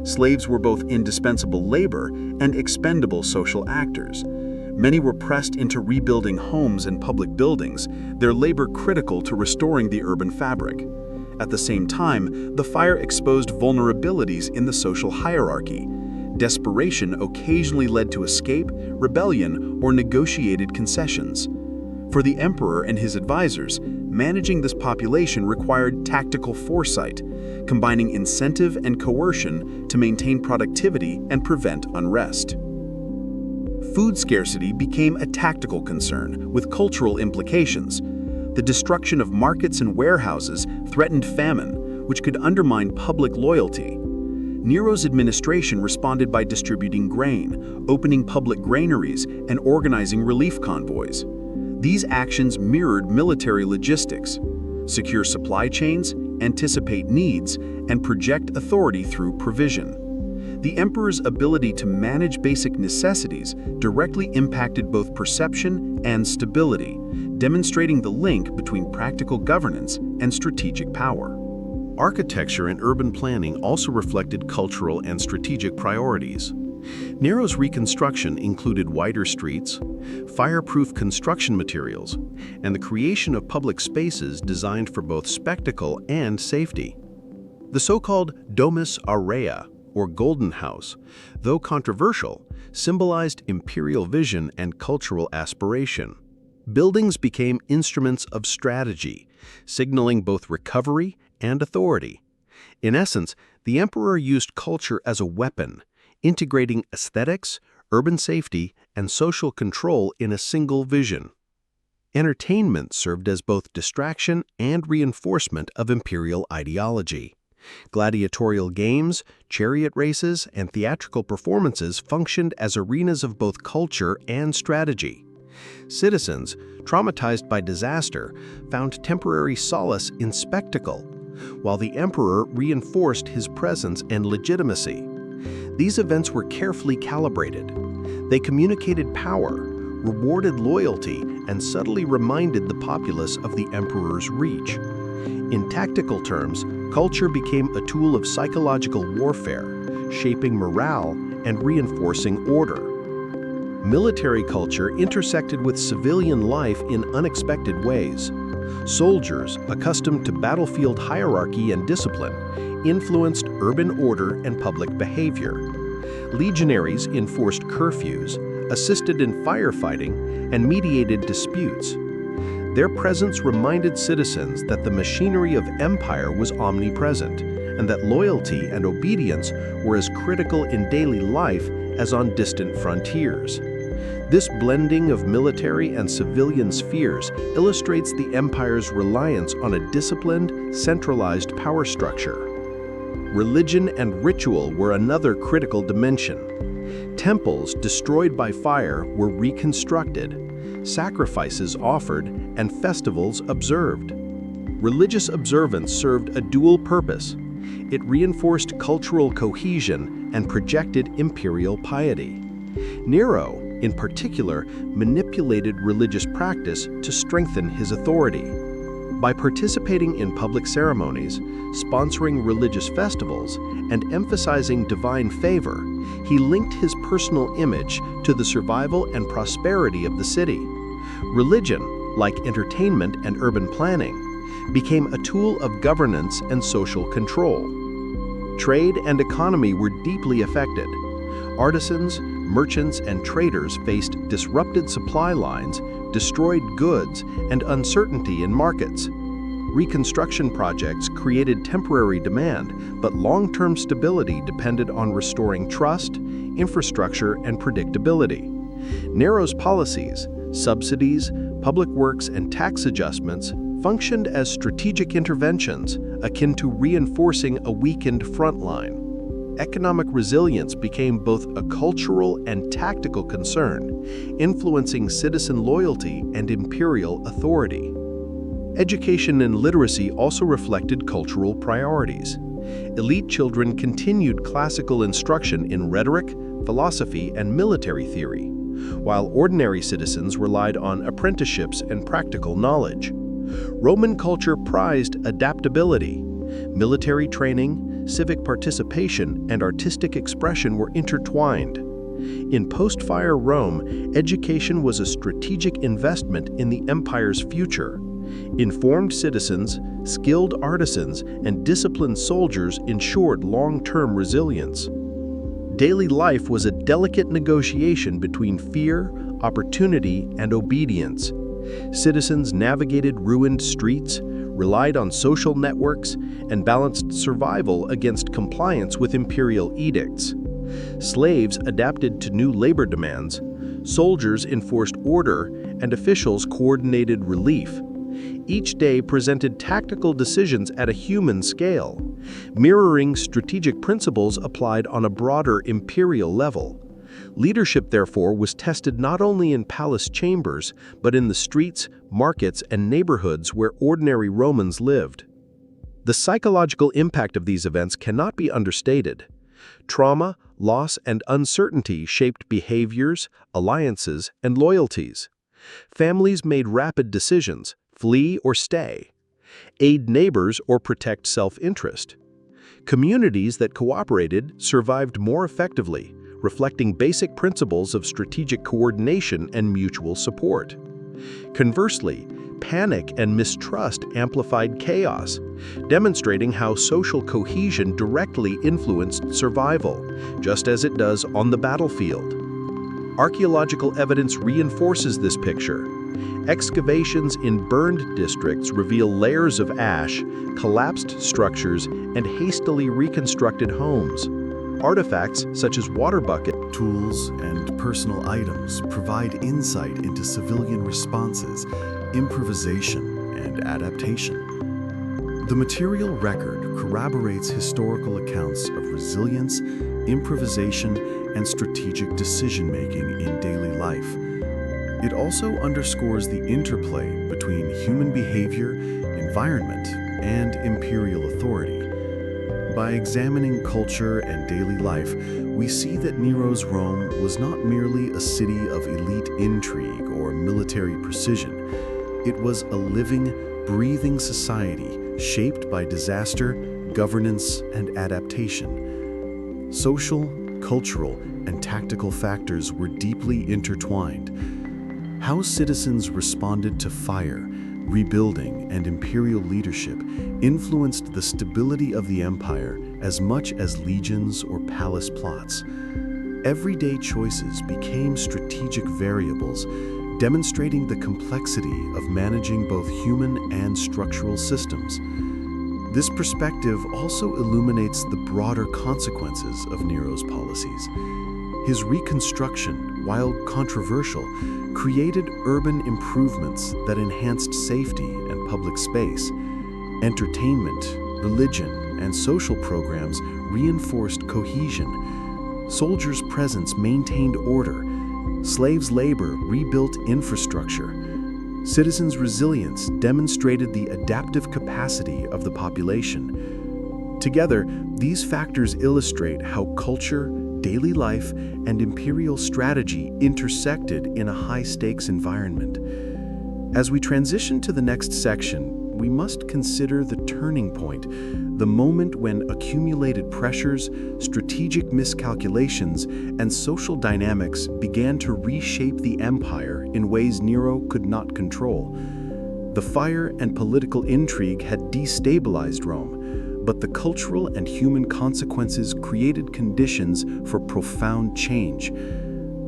Slaves were both indispensable labor and expendable social actors. Many were pressed into rebuilding homes and public buildings, their labor critical to restoring the urban fabric. At the same time, the fire exposed vulnerabilities in the social hierarchy. Desperation occasionally led to escape, rebellion, or negotiated concessions. For the emperor and his advisors, managing this population required tactical foresight, combining incentive and coercion to maintain productivity and prevent unrest. Food scarcity became a tactical concern with cultural implications. The destruction of markets and warehouses threatened famine, which could undermine public loyalty. Nero's administration responded by distributing grain, opening public granaries, and organizing relief convoys. These actions mirrored military logistics: secure supply chains, anticipate needs, and project authority through provision. The emperor's ability to manage basic necessities directly impacted both perception and stability, demonstrating the link between practical governance and strategic power. Architecture and urban planning also reflected cultural and strategic priorities. Nero's reconstruction included wider streets, fireproof construction materials, and the creation of public spaces designed for both spectacle and safety. The so-called Domus Aurea, or Golden House, though controversial, symbolized imperial vision and cultural aspiration. Buildings became instruments of strategy, signaling both recovery and authority. In essence, the emperor used culture as a weapon, integrating aesthetics, urban safety, and social control in a single vision. Entertainment served as both distraction and reinforcement of imperial ideology. Gladiatorial games, chariot races, and theatrical performances functioned as arenas of both culture and strategy. Citizens, traumatized by disaster, found temporary solace in spectacle, while the emperor reinforced his presence and legitimacy. These events were carefully calibrated. They communicated power, rewarded loyalty, and subtly reminded the populace of the emperor's reach. In tactical terms, culture became a tool of psychological warfare, shaping morale and reinforcing order. Military culture intersected with civilian life in unexpected ways. Soldiers, accustomed to battlefield hierarchy and discipline, influenced urban order and public behavior. Legionaries enforced curfews, assisted in firefighting, and mediated disputes. Their presence reminded citizens that the machinery of empire was omnipresent, and that loyalty and obedience were as critical in daily life as on distant frontiers. This blending of military and civilian spheres illustrates the empire's reliance on a disciplined, centralized power structure. Religion and ritual were another critical dimension. Temples destroyed by fire were reconstructed, sacrifices offered, and festivals observed. Religious observance served a dual purpose. It reinforced cultural cohesion and projected imperial piety. Nero, in particular, manipulated religious practice to strengthen his authority. By participating in public ceremonies, sponsoring religious festivals, and emphasizing divine favor, he linked his personal image to the survival and prosperity of the city. Religion, like entertainment and urban planning, became a tool of governance and social control. Trade and economy were deeply affected. Artisans, merchants, and traders faced disrupted supply lines, destroyed goods, and uncertainty in markets. Reconstruction projects created temporary demand, but long-term stability depended on restoring trust, infrastructure, and predictability. Nero's policies, subsidies, public works, and tax adjustments functioned as strategic interventions akin to reinforcing a weakened front line. Economic resilience became both a cultural and tactical concern, influencing citizen loyalty and imperial authority. Education and literacy also reflected cultural priorities. Elite children continued classical instruction in rhetoric, philosophy, and military theory, while ordinary citizens relied on apprenticeships and practical knowledge. Roman culture prized adaptability. Military training, civic participation, and artistic expression were intertwined. In post-fire Rome, education was a strategic investment in the empire's future. Informed citizens, skilled artisans, and disciplined soldiers ensured long-term resilience. Daily life was a delicate negotiation between fear, opportunity, and obedience. Citizens navigated ruined streets, relied on social networks, and balanced survival against compliance with imperial edicts. Slaves adapted to new labor demands, soldiers enforced order, and officials coordinated relief. Each day presented tactical decisions at a human scale, mirroring strategic principles applied on a broader imperial level. Leadership, therefore, was tested not only in palace chambers, but in the streets, markets, and neighborhoods where ordinary Romans lived. The psychological impact of these events cannot be understated. Trauma, loss, and uncertainty shaped behaviors, alliances, and loyalties. Families made rapid decisions: flee or stay, aid neighbors or protect self-interest. Communities that cooperated survived more effectively, reflecting basic principles of strategic coordination and mutual support. Conversely, panic and mistrust amplified chaos, demonstrating how social cohesion directly influenced survival, just as it does on the battlefield. Archaeological evidence reinforces this picture. Excavations in burned districts reveal layers of ash, collapsed structures, and hastily reconstructed homes. Artifacts such as water buckets, Tools and personal items provide insight into civilian responses, improvisation, and adaptation. The material record corroborates historical accounts of resilience, improvisation, and strategic decision-making in daily life. It also underscores the interplay between human behavior, environment, and imperial authority. By examining culture and daily life, we see that Nero's Rome was not merely a city of elite intrigue or military precision. It was a living, breathing society shaped by disaster, governance, and adaptation. Social, cultural, and tactical factors were deeply intertwined. How citizens responded to fire, rebuilding, and imperial leadership influenced the stability of the empire as much as legions or palace plots. Everyday choices became strategic variables, demonstrating the complexity of managing both human and structural systems. This perspective also illuminates the broader consequences of Nero's policies. His reconstruction, while controversial, created urban improvements that enhanced safety and public space. Entertainment, religion, and social programs reinforced cohesion. Soldiers' presence maintained order. Slaves' labor rebuilt infrastructure. Citizens' resilience demonstrated the adaptive capacity of the population. Together, these factors illustrate how culture, daily life, and imperial strategy intersected in a high-stakes environment. As we transition to the next section, we must consider the turning point, the moment when accumulated pressures, strategic miscalculations, and social dynamics began to reshape the empire in ways Nero could not control. The fire and political intrigue had destabilized Rome, but the cultural and human consequences created conditions for profound change.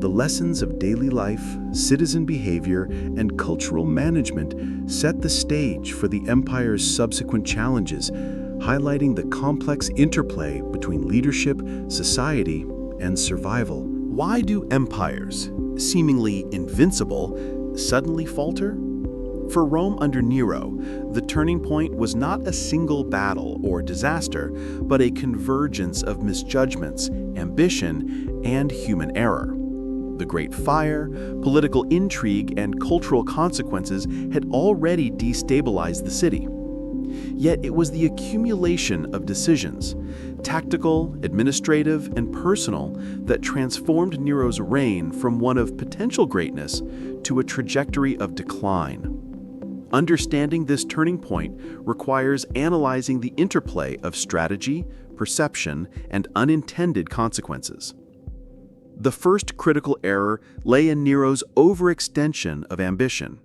The lessons of daily life, citizen behavior, and cultural management set the stage for the empire's subsequent challenges, highlighting the complex interplay between leadership, society, and survival. Why do empires, seemingly invincible, suddenly falter? For Rome under Nero, the turning point was not a single battle or disaster, but a convergence of misjudgments, ambition, and human error. The Great Fire, political intrigue, and cultural consequences had already destabilized the city. Yet it was the accumulation of decisions, tactical, administrative, and personal, that transformed Nero's reign from one of potential greatness to a trajectory of decline. Understanding this turning point requires analyzing the interplay of strategy, perception, and unintended consequences. The first critical error lay in Nero's overextension of ambition.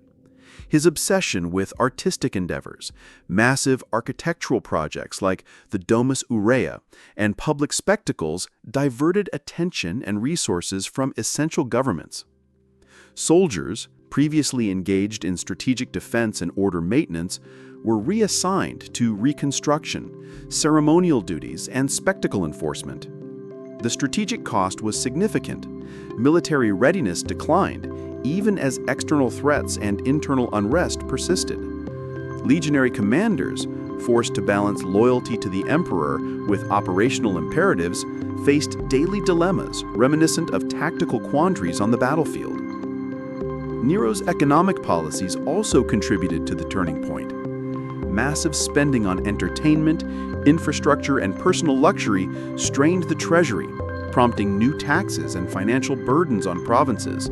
His obsession with artistic endeavors, massive architectural projects like the Domus Aurea, and public spectacles diverted attention and resources from essential governments. Soldiers, previously engaged in strategic defense and order maintenance, were reassigned to reconstruction, ceremonial duties, and spectacle enforcement. The strategic cost was significant. Military readiness declined, even as external threats and internal unrest persisted. Legionary commanders, forced to balance loyalty to the emperor with operational imperatives, faced daily dilemmas reminiscent of tactical quandaries on the battlefield. Nero's economic policies also contributed to the turning point. Massive spending on entertainment, infrastructure, and personal luxury strained the treasury, prompting new taxes and financial burdens on provinces.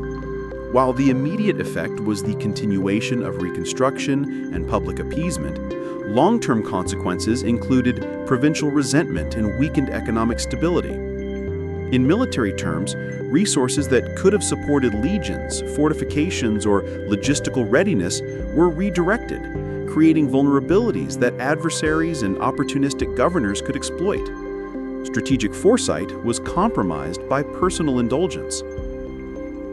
While the immediate effect was the continuation of reconstruction and public appeasement, long-term consequences included provincial resentment and weakened economic stability. In military terms, resources that could have supported legions, fortifications, or logistical readiness were redirected, creating vulnerabilities that adversaries and opportunistic governors could exploit. Strategic foresight was compromised by personal indulgence.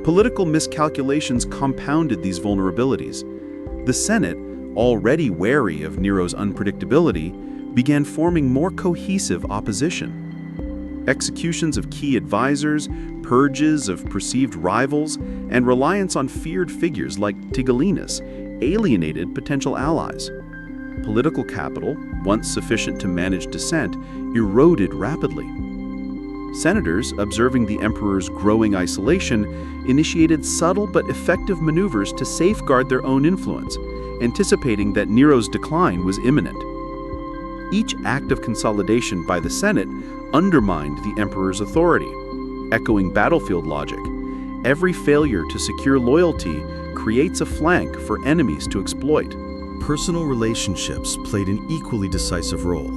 Political miscalculations compounded these vulnerabilities. The Senate, already wary of Nero's unpredictability, began forming more cohesive opposition. Executions of key advisors, purges of perceived rivals, and reliance on feared figures like Tigellinus alienated potential allies. Political capital, once sufficient to manage dissent, eroded rapidly. Senators, observing the emperor's growing isolation, initiated subtle but effective maneuvers to safeguard their own influence, anticipating that Nero's decline was imminent. Each act of consolidation by the Senate undermined the emperor's authority. Echoing battlefield logic, every failure to secure loyalty creates a flank for enemies to exploit. Personal relationships played an equally decisive role.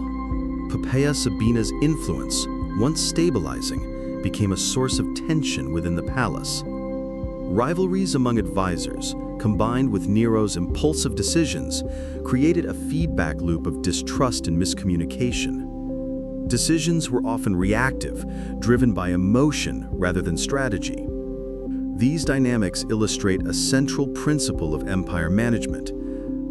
Poppaea Sabina's influence, once stabilizing, became a source of tension within the palace. Rivalries among advisors, combined with Nero's impulsive decisions, created a feedback loop of distrust and miscommunication. Decisions were often reactive, driven by emotion rather than strategy. These dynamics illustrate a central principle of empire management.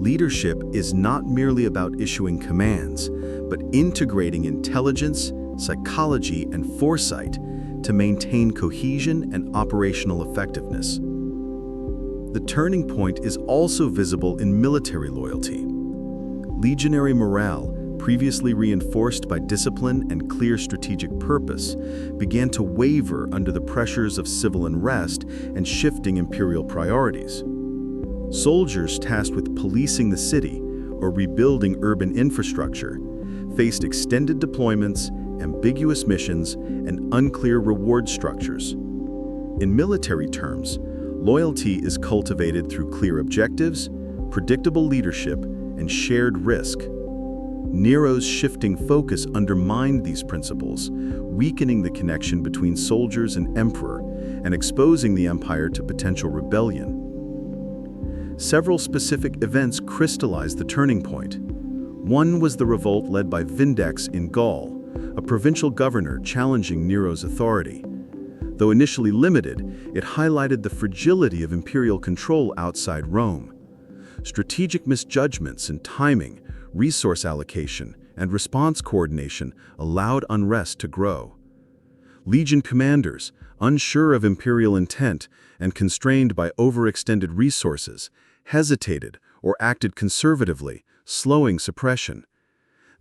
Leadership is not merely about issuing commands, but integrating intelligence, psychology, and foresight to maintain cohesion and operational effectiveness. The turning point is also visible in military loyalty. Legionary morale, previously reinforced by discipline and clear strategic purpose, began to waver under the pressures of civil unrest and shifting imperial priorities. Soldiers tasked with policing the city or rebuilding urban infrastructure faced extended deployments, ambiguous missions, and unclear reward structures. In military terms, loyalty is cultivated through clear objectives, predictable leadership, and shared risk. Nero's shifting focus undermined these principles, weakening the connection between soldiers and emperor and exposing the empire to potential rebellion. Several specific events crystallized the turning point. One was the revolt led by Vindex in Gaul, a provincial governor challenging Nero's authority. Though initially limited, it highlighted the fragility of imperial control outside Rome. Strategic misjudgments in timing, resource allocation, and response coordination allowed unrest to grow. Legion commanders, unsure of imperial intent and constrained by overextended resources, hesitated or acted conservatively, slowing suppression.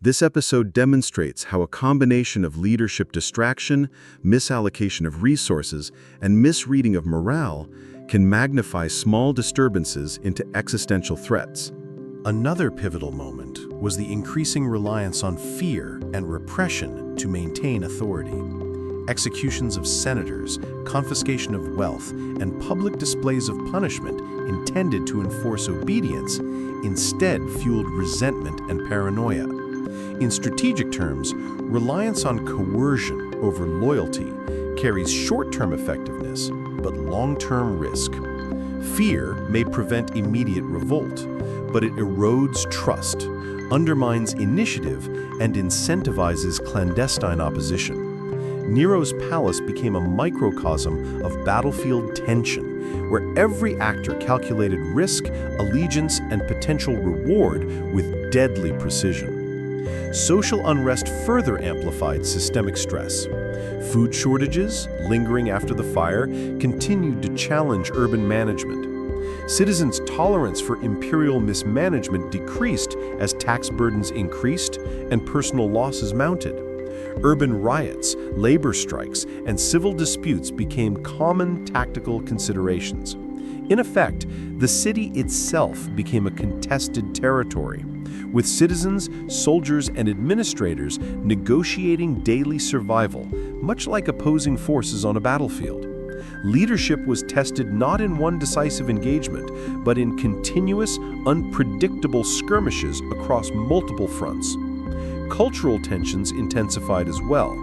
This episode demonstrates how a combination of leadership distraction, misallocation of resources, and misreading of morale can magnify small disturbances into existential threats. Another pivotal moment was the increasing reliance on fear and repression to maintain authority. Executions of senators, confiscation of wealth, and public displays of punishment intended to enforce obedience instead fueled resentment and paranoia. In strategic terms, reliance on coercion over loyalty carries short-term effectiveness, but long-term risk. Fear may prevent immediate revolt, but it erodes trust, undermines initiative, and incentivizes clandestine opposition. Nero's palace became a microcosm of battlefield tension, where every actor calculated risk, allegiance, and potential reward with deadly precision. Social unrest further amplified systemic stress. Food shortages, lingering after the fire, continued to challenge urban management. Citizens' tolerance for imperial mismanagement decreased as tax burdens increased and personal losses mounted. Urban riots, labor strikes, and civil disputes became common tactical considerations. In effect, the city itself became a contested territory, with citizens, soldiers, and administrators negotiating daily survival, much like opposing forces on a battlefield. Leadership was tested not in one decisive engagement, but in continuous, unpredictable skirmishes across multiple fronts. Cultural tensions intensified as well.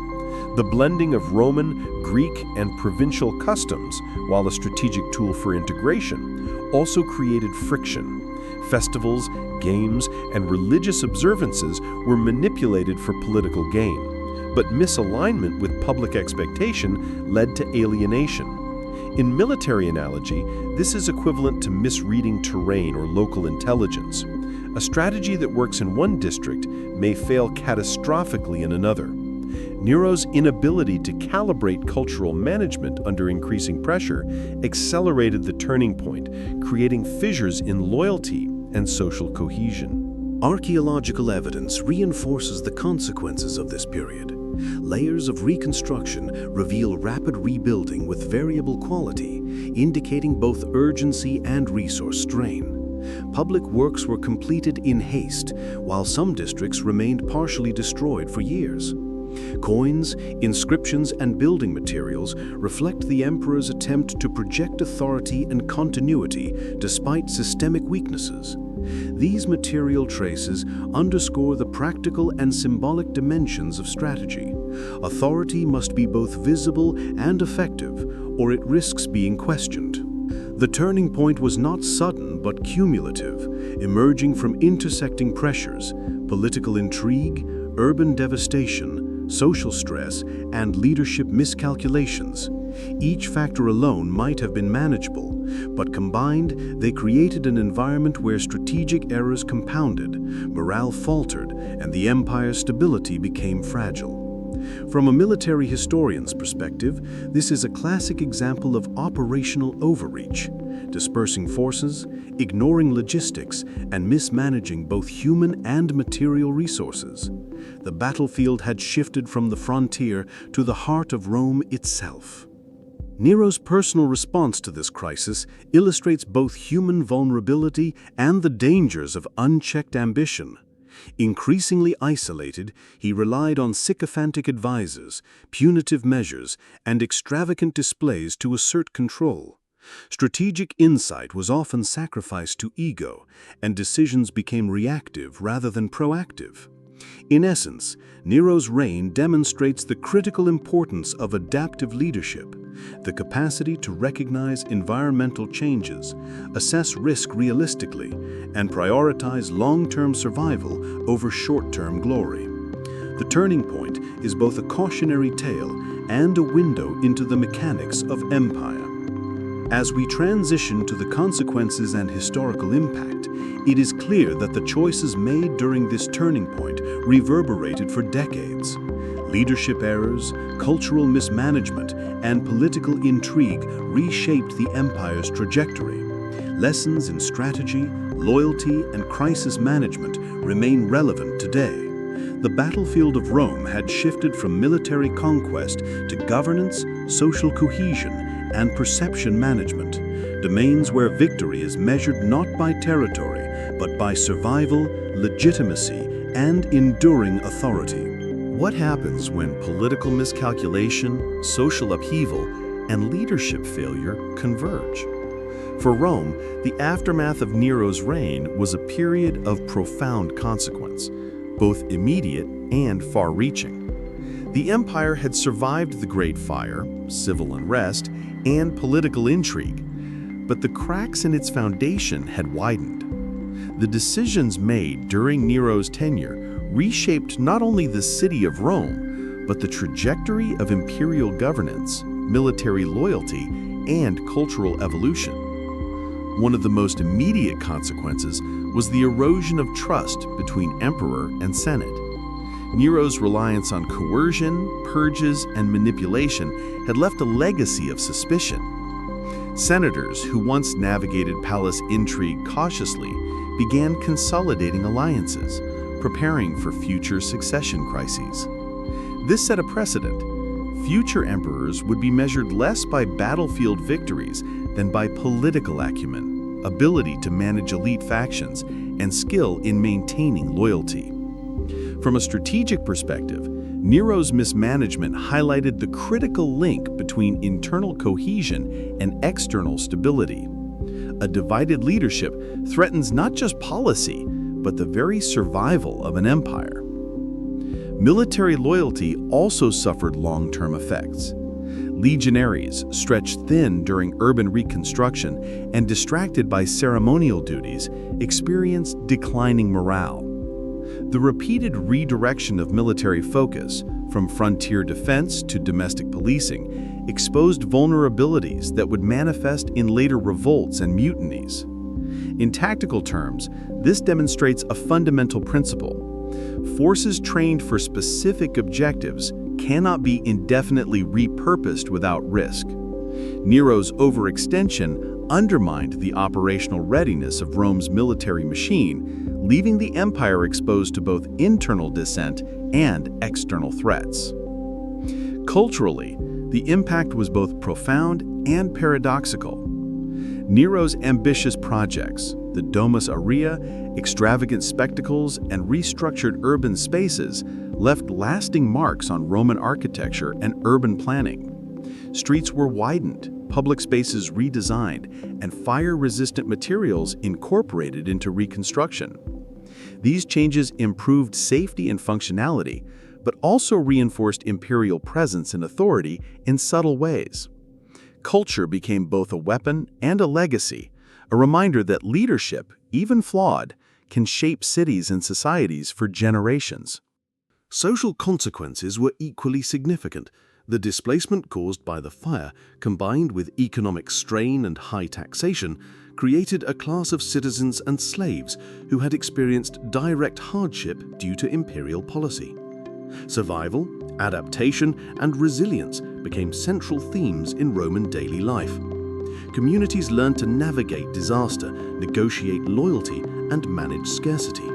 The blending of Roman, Greek, and provincial customs, while a strategic tool for integration, also created friction. Festivals, games, and religious observances were manipulated for political gain, but misalignment with public expectation led to alienation. In military analogy, this is equivalent to misreading terrain or local intelligence. A strategy that works in one district may fail catastrophically in another. Nero's inability to calibrate cultural management under increasing pressure accelerated the turning point, creating fissures in loyalty and social cohesion. Archaeological evidence reinforces the consequences of this period. Layers of reconstruction reveal rapid rebuilding with variable quality, indicating both urgency and resource strain. Public works were completed in haste, while some districts remained partially destroyed for years. Coins, inscriptions, and building materials reflect the emperor's attempt to project authority and continuity despite systemic weaknesses. These material traces underscore the practical and symbolic dimensions of strategy. Authority must be both visible and effective, or it risks being questioned. The turning point was not sudden but cumulative, emerging from intersecting pressures: political intrigue, urban devastation, social stress, and leadership miscalculations. Each factor alone might have been manageable, but combined, they created an environment where strategic errors compounded, morale faltered, and the empire's stability became fragile. From a military historian's perspective, this is a classic example of operational overreach, dispersing forces, ignoring logistics, and mismanaging both human and material resources. The battlefield had shifted from the frontier to the heart of Rome itself. Nero's personal response to this crisis illustrates both human vulnerability and the dangers of unchecked ambition. Increasingly isolated, he relied on sycophantic advisors, punitive measures, and extravagant displays to assert control. Strategic insight was often sacrificed to ego, and decisions became reactive rather than proactive. In essence, Nero's reign demonstrates the critical importance of adaptive leadership, the capacity to recognize environmental changes, assess risk realistically, and prioritize long-term survival over short-term glory. The turning point is both a cautionary tale and a window into the mechanics of empire. As we transition to the consequences and historical impact, it is clear that the choices made during this turning point reverberated for decades. Leadership errors, cultural mismanagement, and political intrigue reshaped the empire's trajectory. Lessons in strategy, loyalty, and crisis management remain relevant today. The battlefield of Rome had shifted from military conquest to governance, social cohesion, and perception management, domains where victory is measured not by territory, but by survival, legitimacy, and enduring authority. What happens when political miscalculation, social upheaval, and leadership failure converge? For Rome, the aftermath of Nero's reign was a period of profound consequence, both immediate and far-reaching. The empire had survived the Great Fire, civil unrest, and political intrigue, but the cracks in its foundation had widened. The decisions made during Nero's tenure reshaped not only the city of Rome, but the trajectory of imperial governance, military loyalty, and cultural evolution. One of the most immediate consequences was the erosion of trust between emperor and senate. Nero's reliance on coercion, purges, and manipulation had left a legacy of suspicion. Senators who once navigated palace intrigue cautiously began consolidating alliances, preparing for future succession crises. This set a precedent. Future emperors would be measured less by battlefield victories than by political acumen, ability to manage elite factions, and skill in maintaining loyalty. From a strategic perspective, Nero's mismanagement highlighted the critical link between internal cohesion and external stability. A divided leadership threatens not just policy, but the very survival of an empire. Military loyalty also suffered long-term effects. Legionaries, stretched thin during urban reconstruction and distracted by ceremonial duties, experienced declining morale. The repeated redirection of military focus, from frontier defense to domestic policing, exposed vulnerabilities that would manifest in later revolts and mutinies. In tactical terms, this demonstrates a fundamental principle. Forces trained for specific objectives cannot be indefinitely repurposed without risk. Nero's overextension undermined the operational readiness of Rome's military machine, leaving the empire exposed to both internal dissent and external threats. Culturally, the impact was both profound and paradoxical. Nero's ambitious projects, the Domus Aurea, extravagant spectacles, and restructured urban spaces left lasting marks on Roman architecture and urban planning. Streets were widened, public spaces redesigned, and fire-resistant materials incorporated into reconstruction. These changes improved safety and functionality, but also reinforced imperial presence and authority in subtle ways. Culture became both a weapon and a legacy, a reminder that leadership, even flawed, can shape cities and societies for generations. Social consequences were equally significant. The displacement caused by the fire, combined with economic strain and high taxation, created a class of citizens and slaves who had experienced direct hardship due to imperial policy. Survival, adaptation, and resilience became central themes in Roman daily life. Communities learned to navigate disaster, negotiate loyalty, and manage scarcity.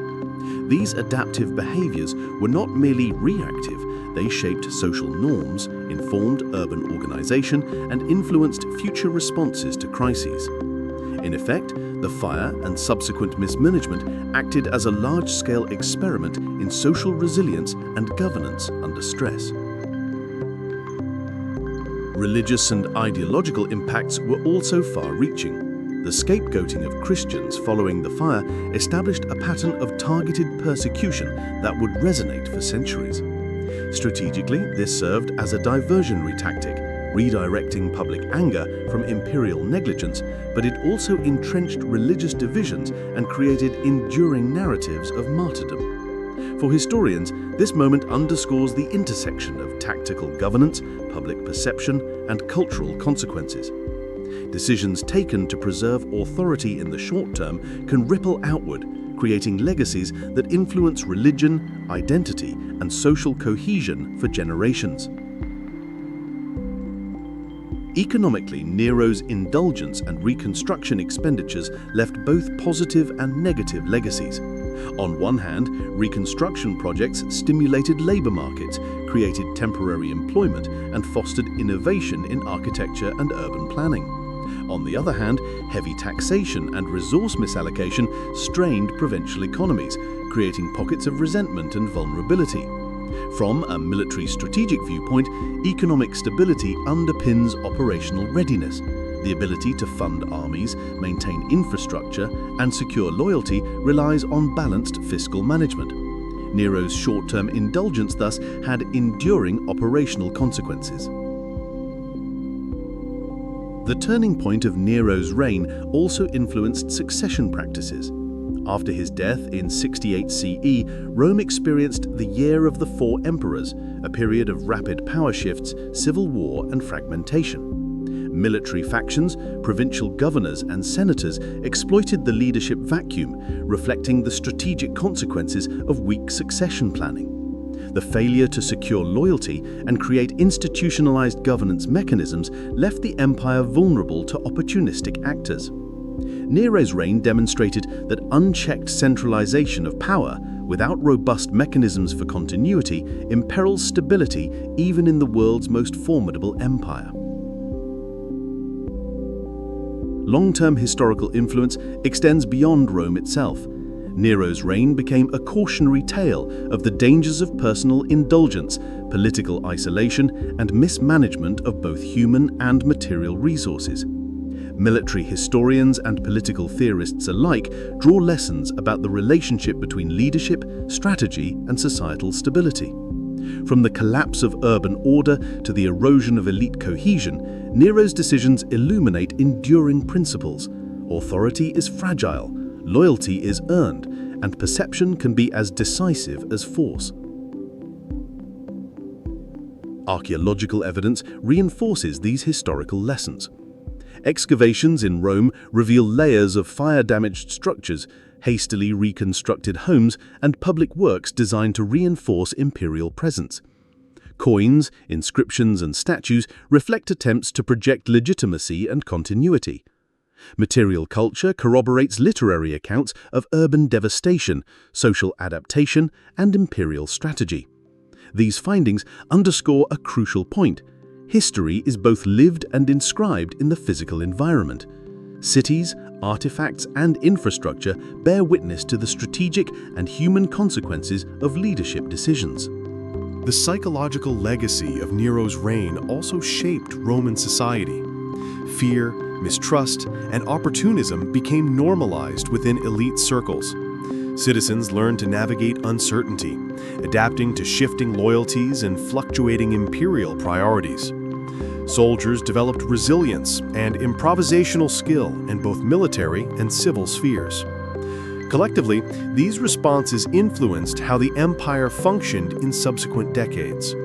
These adaptive behaviors were not merely reactive, they shaped social norms, informed urban organization, and influenced future responses to crises. In effect, the fire and subsequent mismanagement acted as a large-scale experiment in social resilience and governance under stress. Religious and ideological impacts were also far-reaching. The scapegoating of Christians following the fire established a pattern of targeted persecution that would resonate for centuries. Strategically, this served as a diversionary tactic, redirecting public anger from imperial negligence, but it also entrenched religious divisions and created enduring narratives of martyrdom. For historians, this moment underscores the intersection of tactical governance, public perception, and cultural consequences. Decisions taken to preserve authority in the short term can ripple outward, creating legacies that influence religion, identity, and social cohesion for generations. Economically, Nero's indulgence and reconstruction expenditures left both positive and negative legacies. On one hand, reconstruction projects stimulated labor markets, created temporary employment, and fostered innovation in architecture and urban planning. On the other hand, heavy taxation and resource misallocation strained provincial economies, creating pockets of resentment and vulnerability. From a military strategic viewpoint, economic stability underpins operational readiness. The ability to fund armies, maintain infrastructure, and secure loyalty relies on balanced fiscal management. Nero's short-term indulgence thus had enduring operational consequences. The turning point of Nero's reign also influenced succession practices. After his death in 68 CE, Rome experienced the Year of the Four Emperors, a period of rapid power shifts, civil war, and fragmentation. Military factions, provincial governors, and senators exploited the leadership vacuum, reflecting the strategic consequences of weak succession planning. The failure to secure loyalty and create institutionalized governance mechanisms left the empire vulnerable to opportunistic actors. Nero's reign demonstrated that unchecked centralization of power, without robust mechanisms for continuity, imperils stability even in the world's most formidable empire. Long-term historical influence extends beyond Rome itself. Nero's reign became a cautionary tale of the dangers of personal indulgence, political isolation, and mismanagement of both human and material resources. Military historians and political theorists alike draw lessons about the relationship between leadership, strategy, and societal stability. From the collapse of urban order to the erosion of elite cohesion, Nero's decisions illuminate enduring principles. Authority is fragile, loyalty is earned, and perception can be as decisive as force. Archaeological evidence reinforces these historical lessons. Excavations in Rome reveal layers of fire-damaged structures, hastily reconstructed homes, and public works designed to reinforce imperial presence. Coins, inscriptions, and statues reflect attempts to project legitimacy and continuity. Material culture corroborates literary accounts of urban devastation, social adaptation, and imperial strategy. These findings underscore a crucial point. History is both lived and inscribed in the physical environment. Cities, artifacts, and infrastructure bear witness to the strategic and human consequences of leadership decisions. The psychological legacy of Nero's reign also shaped Roman society. Fear, mistrust, and opportunism became normalized within elite circles. Citizens learned to navigate uncertainty, adapting to shifting loyalties and fluctuating imperial priorities. Soldiers developed resilience and improvisational skill in both military and civil spheres. Collectively, these responses influenced how the empire functioned in subsequent decades.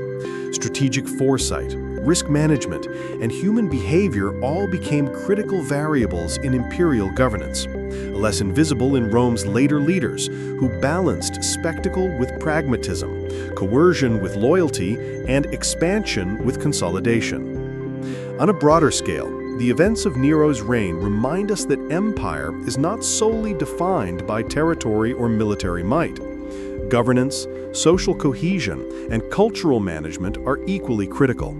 Strategic foresight, risk management, and human behavior all became critical variables in imperial governance, a lesson visible in Rome's later leaders who balanced spectacle with pragmatism, coercion with loyalty, and expansion with consolidation. On a broader scale, the events of Nero's reign remind us that empire is not solely defined by territory or military might. Governance, social cohesion, and cultural management are equally critical.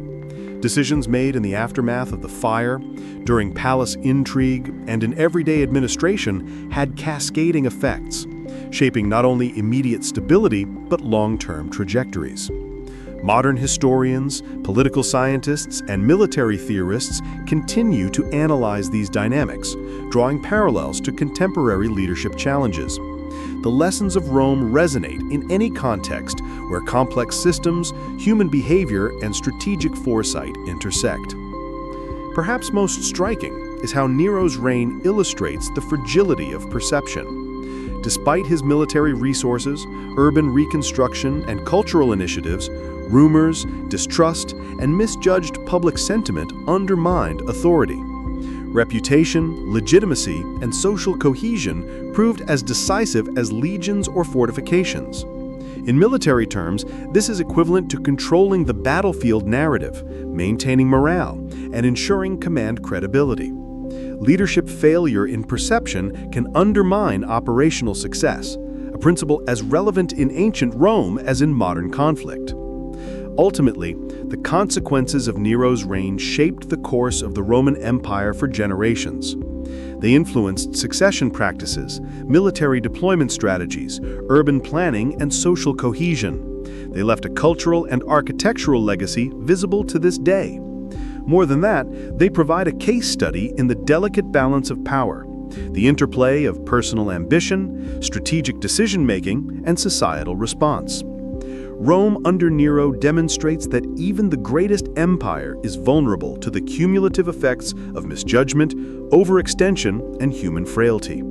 Decisions made in the aftermath of the fire, during palace intrigue, and in everyday administration had cascading effects, shaping not only immediate stability but long-term trajectories. Modern historians, political scientists, and military theorists continue to analyze these dynamics, drawing parallels to contemporary leadership challenges. The lessons of Rome resonate in any context where complex systems, human behavior, and strategic foresight intersect. Perhaps most striking is how Nero's reign illustrates the fragility of perception. Despite his military resources, urban reconstruction, and cultural initiatives, rumors, distrust, and misjudged public sentiment undermined authority. Reputation, legitimacy, and social cohesion proved as decisive as legions or fortifications. In military terms, this is equivalent to controlling the battlefield narrative, maintaining morale, and ensuring command credibility. Leadership failure in perception can undermine operational success, a principle as relevant in ancient Rome as in modern conflict. Ultimately, the consequences of Nero's reign shaped the course of the Roman Empire for generations. They influenced succession practices, military deployment strategies, urban planning, and social cohesion. They left a cultural and architectural legacy visible to this day. More than that, they provide a case study in the delicate balance of power, the interplay of personal ambition, strategic decision-making, and societal response. Rome under Nero demonstrates that even the greatest empire is vulnerable to the cumulative effects of misjudgment, overextension, and human frailty.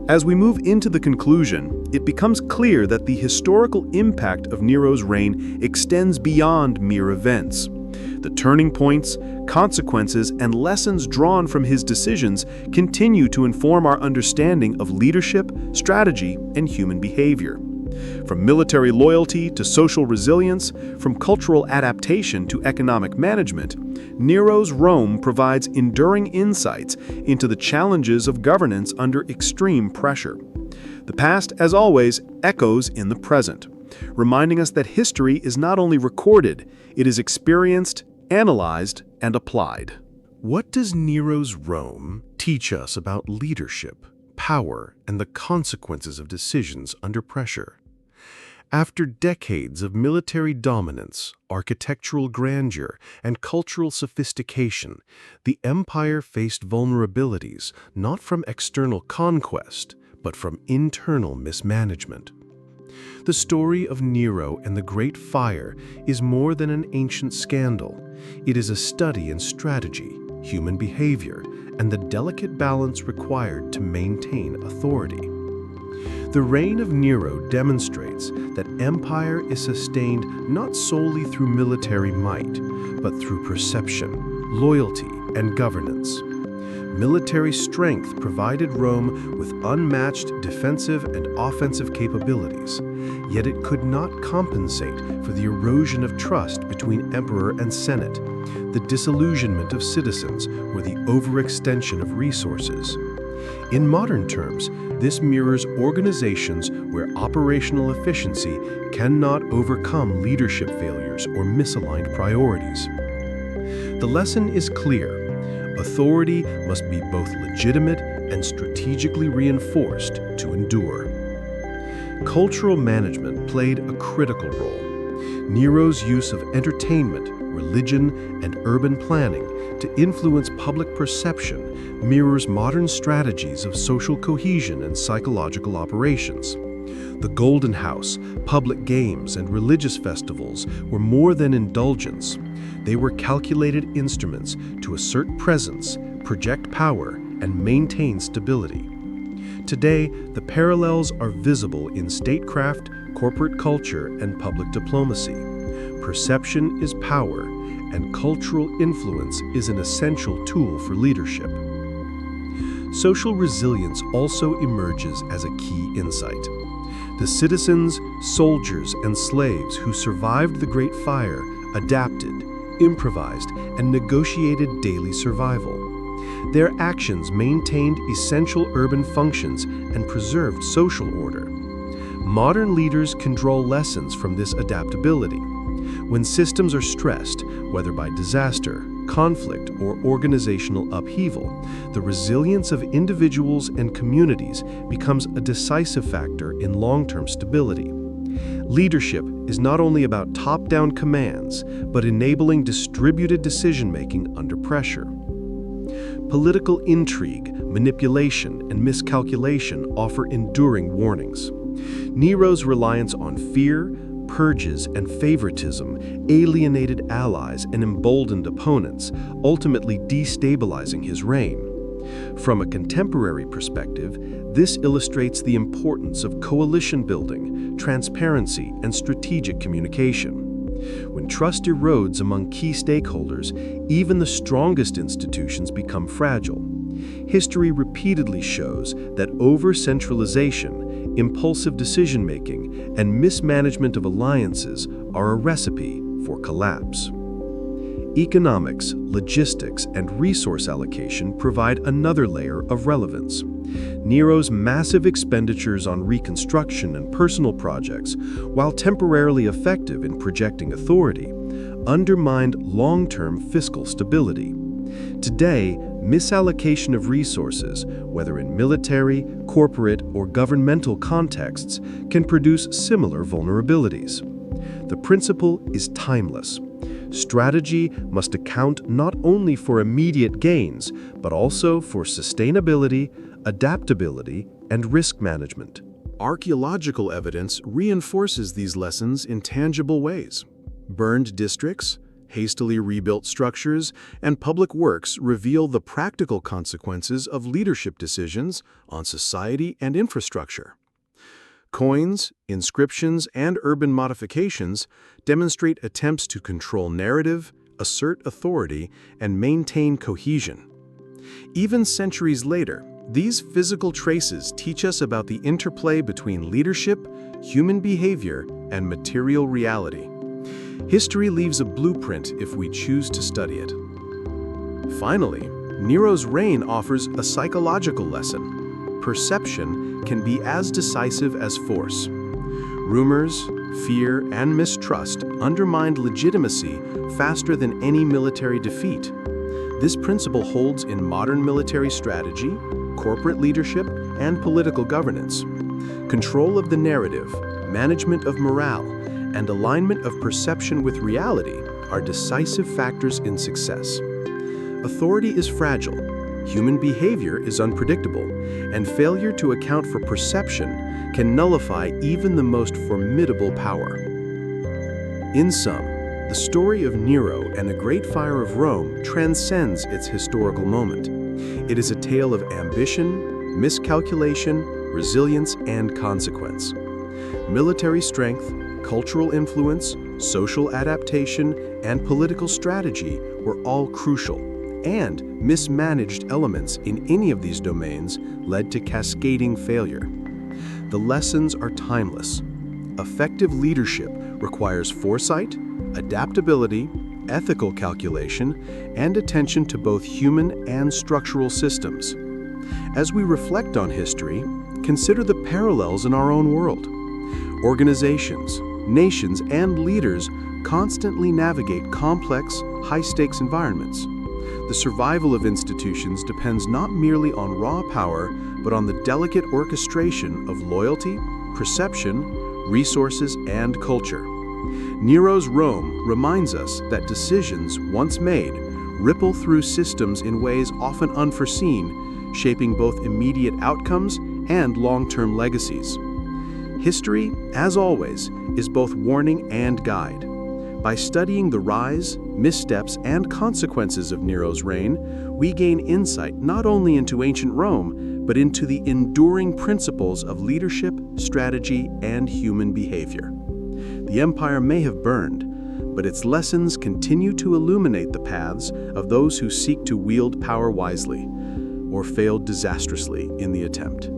As we move into the conclusion, it becomes clear that the historical impact of Nero's reign extends beyond mere events. The turning points, consequences, and lessons drawn from his decisions continue to inform our understanding of leadership, strategy, and human behavior. From military loyalty to social resilience, from cultural adaptation to economic management, Nero's Rome provides enduring insights into the challenges of governance under extreme pressure. The past, as always, echoes in the present, reminding us that history is not only recorded, it is experienced, analyzed, and applied. What does Nero's Rome teach us about leadership, power, and the consequences of decisions under pressure? After decades of military dominance, architectural grandeur, and cultural sophistication, the empire faced vulnerabilities not from external conquest, but from internal mismanagement. The story of Nero and the Great Fire is more than an ancient scandal. It is a study in strategy, human behavior, and the delicate balance required to maintain authority. The reign of Nero demonstrates that empire is sustained not solely through military might, but through perception, loyalty, and governance. Military strength provided Rome with unmatched defensive and offensive capabilities, yet it could not compensate for the erosion of trust between emperor and senate, the disillusionment of citizens, or the overextension of resources. In modern terms, this mirrors organizations where operational efficiency cannot overcome leadership failures or misaligned priorities. The lesson is clear. Authority must be both legitimate and strategically reinforced to endure. Cultural management played a critical role. Nero's use of entertainment, religion, and urban planning to influence public perception mirrors modern strategies of social cohesion and psychological operations. The Golden House, public games, and religious festivals were more than indulgence. They were calculated instruments to assert presence, project power, and maintain stability. Today, the parallels are visible in statecraft, corporate culture, and public diplomacy. Perception is power, and cultural influence is an essential tool for leadership. Social resilience also emerges as a key insight. The citizens, soldiers, and slaves who survived the Great Fire adapted, improvised, and negotiated daily survival. Their actions maintained essential urban functions and preserved social order. Modern leaders can draw lessons from this adaptability. When systems are stressed, whether by disaster, conflict, or organizational upheaval, the resilience of individuals and communities becomes a decisive factor in long-term stability. Leadership is not only about top-down commands, but enabling distributed decision-making under pressure. Political intrigue, manipulation, and miscalculation offer enduring warnings. Nero's reliance on fear, purges, and favoritism alienated allies and emboldened opponents, ultimately destabilizing his reign. From a contemporary perspective, this illustrates the importance of coalition building, transparency, and strategic communication. When trust erodes among key stakeholders, even the strongest institutions become fragile. History repeatedly shows that over-centralization, impulsive decision-making, and mismanagement of alliances are a recipe for collapse. Economics, logistics, and resource allocation provide another layer of relevance. Nero's massive expenditures on reconstruction and personal projects, while temporarily effective in projecting authority, undermined long-term fiscal stability. Today, misallocation of resources, whether in military, corporate, or governmental contexts, can produce similar vulnerabilities. The principle is timeless. Strategy must account not only for immediate gains, but also for sustainability, adaptability, and risk management. Archaeological evidence reinforces these lessons in tangible ways. Burned districts, hastily rebuilt structures, and public works reveal the practical consequences of leadership decisions on society and infrastructure. Coins, inscriptions, and urban modifications demonstrate attempts to control narrative, assert authority, and maintain cohesion. Even centuries later, these physical traces teach us about the interplay between leadership, human behavior, and material reality. History leaves a blueprint if we choose to study it. Finally, Nero's reign offers a psychological lesson. Perception can be as decisive as force. Rumors, fear, and mistrust undermined legitimacy faster than any military defeat. This principle holds in modern military strategy, corporate leadership, and political governance. Control of the narrative, management of morale, and alignment of perception with reality are decisive factors in success. Authority is fragile, human behavior is unpredictable, and failure to account for perception can nullify even the most formidable power. In sum, the story of Nero and the Great Fire of Rome transcends its historical moment. It is a tale of ambition, miscalculation, resilience, and consequence. Military strength, cultural influence, social adaptation, and political strategy were all crucial, and mismanaged elements in any of these domains led to cascading failure. The lessons are timeless. Effective leadership requires foresight, adaptability, ethical calculation, and attention to both human and structural systems. As we reflect on history, consider the parallels in our own world. Organizations, nations, and leaders constantly navigate complex, high-stakes environments. The survival of institutions depends not merely on raw power, but on the delicate orchestration of loyalty, perception, resources, and culture. Nero's Rome reminds us that decisions, once made, ripple through systems in ways often unforeseen, shaping both immediate outcomes and long-term legacies. History, as always, is both warning and guide. By studying the rise, missteps, and consequences of Nero's reign, we gain insight not only into ancient Rome, but into the enduring principles of leadership, strategy, and human behavior. The empire may have burned, but its lessons continue to illuminate the paths of those who seek to wield power wisely, or failed disastrously in the attempt.